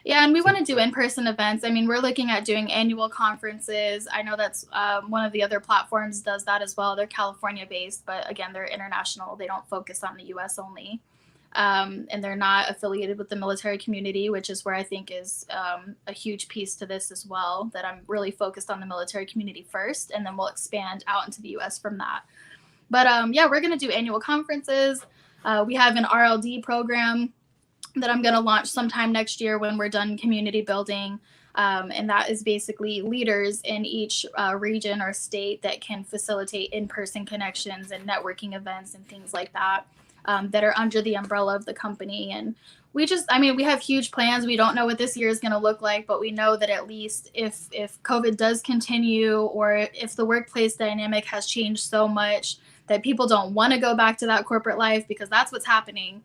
Yeah, and we want to do in-person events. I mean, we're looking at doing annual conferences. I know that's one of the other platforms does that as well. They're California-based, but again, they're international. They don't focus on the U.S. only. And they're not affiliated with the military community, which is where I think is a huge piece to this as well, that I'm really focused on the military community first, and then we'll expand out into the U.S. from that. But we're going to do annual conferences. We have an RLD program that I'm going to launch sometime next year when we're done community building. And that is basically leaders in each region or state that can facilitate in-person connections and networking events and things like that, that are under the umbrella of the company. And we have huge plans. We don't know what this year is going to look like, but we know that at least if COVID does continue, or if the workplace dynamic has changed so much that people don't want to go back to that corporate life, because that's what's happening.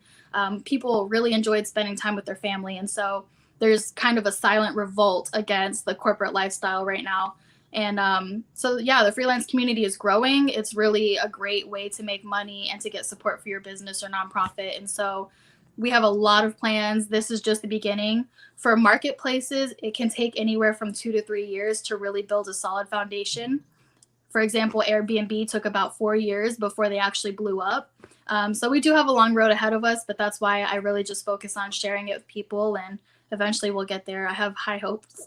People really enjoyed spending time with their family. And so there's kind of a silent revolt against the corporate lifestyle right now. And the freelance community is growing. It's really a great way to make money and to get support for your business or nonprofit. And so we have a lot of plans. This is just the beginning. For marketplaces, it can take anywhere from 2 to 3 years to really build a solid foundation. For example, Airbnb took about 4 years before they actually blew up. So we do have a long road ahead of us, but that's why I really just focus on sharing it with people, and eventually we'll get there. I have high hopes.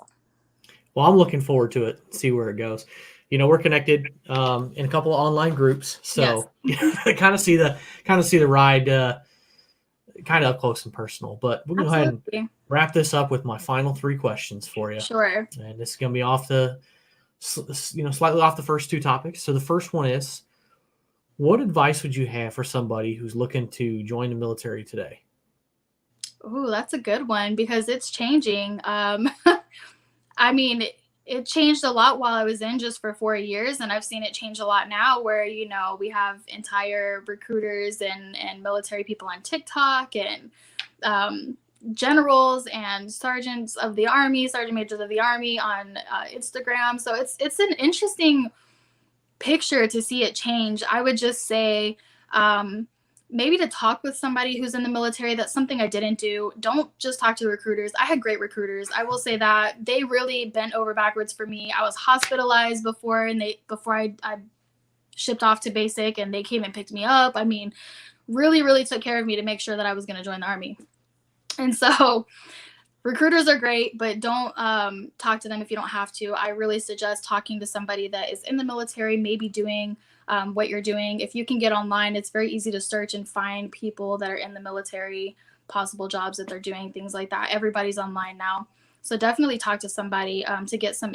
Well, I'm looking forward to it, see where it goes. We're connected in a couple of online groups, so Yes. kind of see the ride kind of up close and personal. But we'll go ahead and wrap this up with my final 3 questions for you. Sure. And this is going to be slightly off the first 2 topics. So the first one is, what advice would you have for somebody who's looking to join the military today? Ooh, that's a good one, because it's changing. It changed a lot while I was in just for 4 years, and I've seen it change a lot now where, we have entire recruiters and military people on TikTok, and generals and sergeants of the Army, sergeant majors of the Army on Instagram. So it's an interesting picture to see it change. I would just say, maybe to talk with somebody who's in the military. That's something I didn't do. Don't just talk to the recruiters. I had great recruiters. I will say that they really bent over backwards for me. I was hospitalized before I shipped off to basic, and they came and picked me up. Really, really took care of me to make sure that I was going to join the Army. And so recruiters are great, but don't talk to them if you don't have to. I really suggest talking to somebody that is in the military, maybe doing what you're doing. If you can get online, it's very easy to search and find people that are in the military, possible jobs that they're doing, things like that. Everybody's online now. So definitely talk to somebody to get some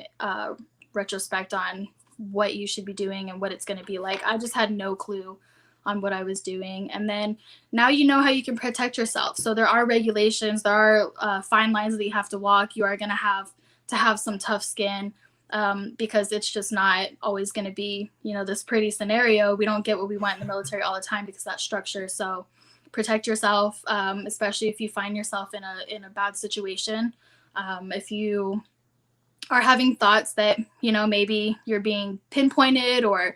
retrospect on what you should be doing and what it's going to be like. I just had no clue on what I was doing. And then now you know how you can protect yourself. So there are regulations, there are fine lines that you have to walk. You are going to have some tough skin, because it's just not always going to be, this pretty scenario. We don't get what we want in the military all the time because that's structure. So protect yourself, especially if you find yourself in a bad situation. If you are having thoughts that, maybe you're being pinpointed or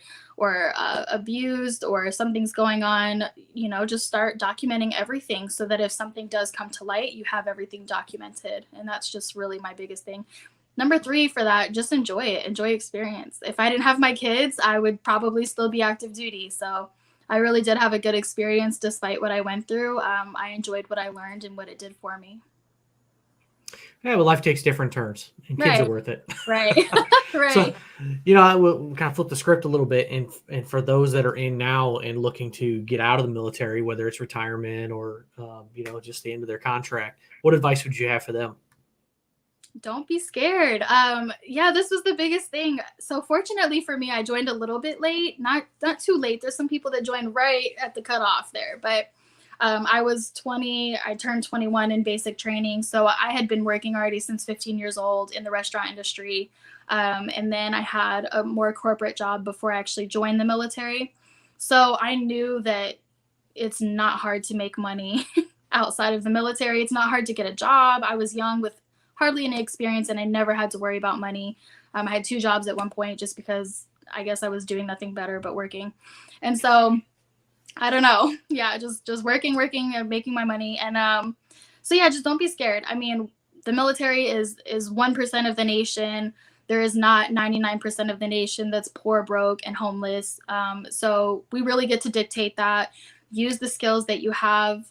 abused or something's going on, just start documenting everything so that if something does come to light, you have everything documented. And that's just really my biggest thing. Number 3 for that, just enjoy it, enjoy experience. If I didn't have my kids, I would probably still be active duty. So I really did have a good experience despite what I went through. I enjoyed what I learned and what it did for me. Yeah, but life takes different turns, and kids are worth it. Right. Right. So, I will kind of flip the script a little bit, and for those that are in now and looking to get out of the military, whether it's retirement or just the end of their contract, what advice would you have for them? Don't be scared. This was the biggest thing. So fortunately for me, I joined a little bit late, not too late. There's some people that joined right at the cutoff there, but I was 20. I turned 21 in basic training. So I had been working already since 15 years old in the restaurant industry. And then I had a more corporate job before I actually joined the military. So I knew that it's not hard to make money outside of the military. It's not hard to get a job. I was young with hardly any experience, and I never had to worry about money. I had 2 jobs at one point just because I guess I was doing nothing better but working. And so I don't know. Yeah, just working and making my money. And just don't be scared. The military is 1% of the nation. There is not 99% of the nation that's poor, broke, and homeless. So we really get to dictate that. Use the skills that you have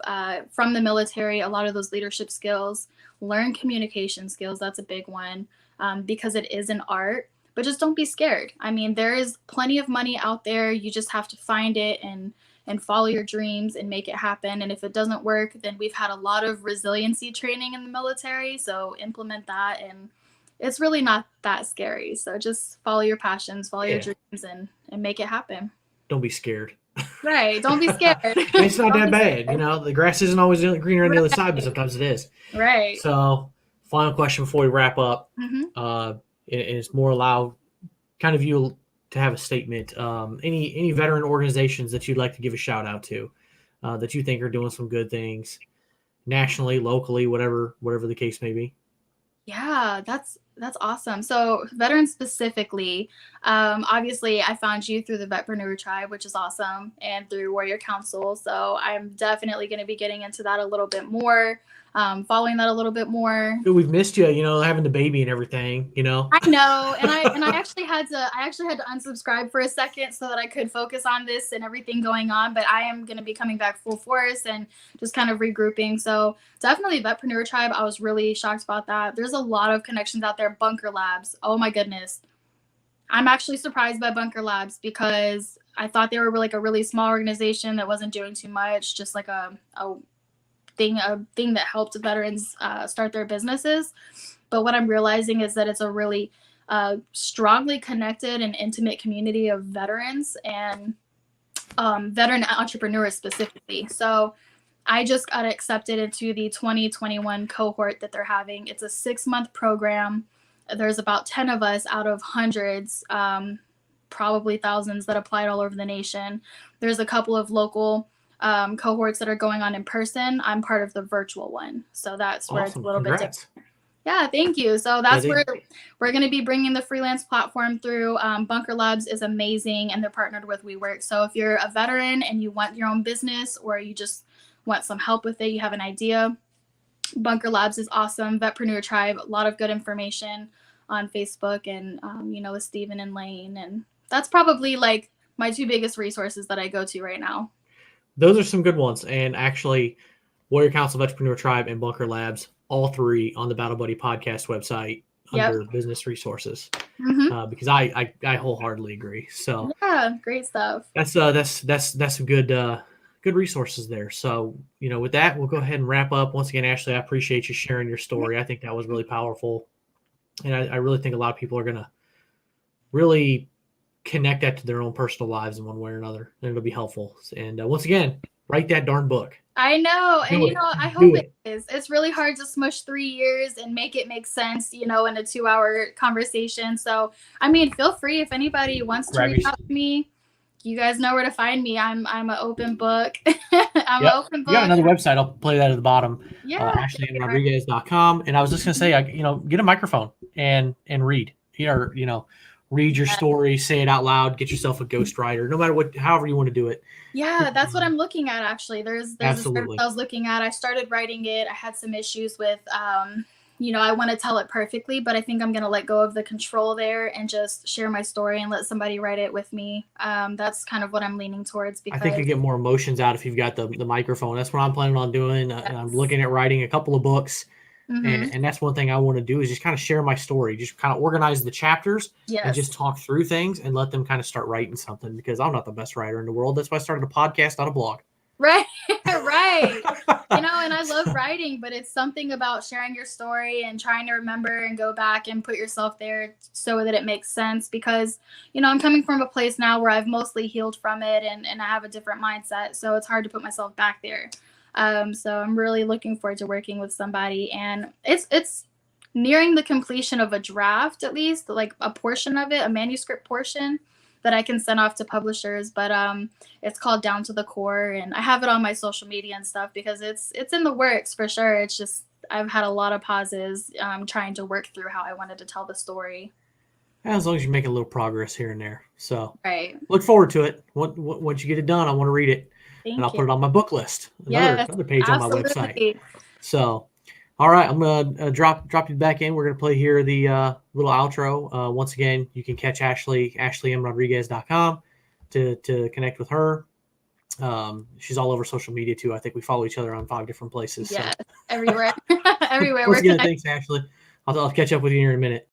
from the military, a lot of those leadership skills. Learn communication skills. That's a big one, because it is an art. But just don't be scared. There is plenty of money out there. You just have to find it and follow your dreams and make it happen. And if it doesn't work, then we've had a lot of resiliency training in the military. So implement that, and it's really not that scary. So just follow your passions, follow your dreams, and make it happen. Don't be scared. Right. Don't be scared. It's not that bad. Scared. The grass isn't always greener on the other side, but sometimes it is. Right. So, final question before we wrap up. It's more allow kind of you to have a statement. Any veteran organizations that you'd like to give a shout out to that you think are doing some good things nationally, locally, whatever the case may be? Yeah, that's awesome. So veterans specifically, obviously I found you through the Vetpreneur Tribe, which is awesome, and through Warrior Council. So I'm definitely going to be getting into that a little bit more, following that a little bit more. We've missed you, having the baby and everything, I know, and I actually had to unsubscribe for a second so that I could focus on this and everything going on. But I am going to be coming back full force and just kind of regrouping. So definitely Vetpreneur Tribe. I was really shocked about that. There's a lot of connections out there. Bunker Labs. Oh my goodness. I'm actually surprised by Bunker Labs because I thought they were like a really small organization that wasn't doing too much, just like a thing that helped veterans start their businesses. But what I'm realizing is that it's a really strongly connected and intimate community of veterans and veteran entrepreneurs specifically. So I just got accepted into the 2021 cohort that they're having. It's a 6-month program. There's about 10 of us out of hundreds, probably thousands that applied all over the nation. There's a couple of local cohorts that are going on in person. I'm part of the virtual one. So that's where it's a little bit different. Yeah, thank you. So that's where we're going to be bringing the freelance platform through. Bunker Labs is amazing, and they're partnered with WeWork. So if you're a veteran and you want your own business or you just want some help with it, you have an idea, Bunker Labs is awesome. Vetpreneur Tribe, a lot of good information on Facebook and, with Steven and Lane. And that's probably like my 2 biggest resources that I go to right now. Those are some good ones. And actually, Warrior Council, Vetpreneur Tribe, and Bunker Labs, all 3 on the Battle Buddy podcast website under business resources. Because I wholeheartedly agree. So yeah, great stuff. That's some good resources there. So, with that, we'll go ahead and wrap up. Once again, Ashley, I appreciate you sharing your story. I think that was really powerful. And I really think a lot of people are going to really connect that to their own personal lives in one way or another. And it'll be helpful. And once again, write that darn book. I know. And, I hope it is. It's really hard to smush 3 years and make it make sense, in a 2-hour conversation. So, feel free if anybody wants to reach out to me. You guys know where to find me. I'm an open book. I'm an open book. You got another website. I'll play that at the bottom. Yeah. AshleyRodriquez.com. And I was just going to say, get a microphone and read. Read your story, say it out loud, get yourself a ghostwriter, no matter however you want to do it. Yeah, that's what I'm looking at, actually. There's a script I was looking at. I started writing it. I had some issues with, I want to tell it perfectly, but I think I'm going to let go of the control there and just share my story and let somebody write it with me. That's kind of what I'm leaning towards. Because I think you get more emotions out if you've got the microphone. That's what I'm planning on doing. Yes. I'm looking at writing a couple of books. And that's one thing I want to do is just kind of share my story, just kind of organize the chapters and just talk through things and let them kind of start writing something, because I'm not the best writer in the world. That's why I started a podcast, not a blog. Right. Right. And I love writing, but it's something about sharing your story and trying to remember and go back and put yourself there so that it makes sense, because, I'm coming from a place now where I've mostly healed from it and I have a different mindset. So it's hard to put myself back there. So I'm really looking forward to working with somebody, and it's nearing the completion of a draft, at least like a portion of it, a manuscript portion that I can send off to publishers. But it's called Down to the Core, and I have it on my social media and stuff because it's in the works for sure. It's just I've had a lot of pauses trying to work through how I wanted to tell the story. As long as you make a little progress here and there. So right. Look forward to it. Once you get it done, I want to read it. Thank and I'll you. put it on my book list. Another page on my website. So, all right, I'm going to drop you back in. We're going to play here the little outro. Once again, you can catch Ashley, AshleyMRodriguez.com to connect with her. She's all over social media too. I think we follow each other on 5 different places. Yeah, so. everywhere. Everywhere. Once again, thanks, Ashley. I'll catch up with you here in a minute.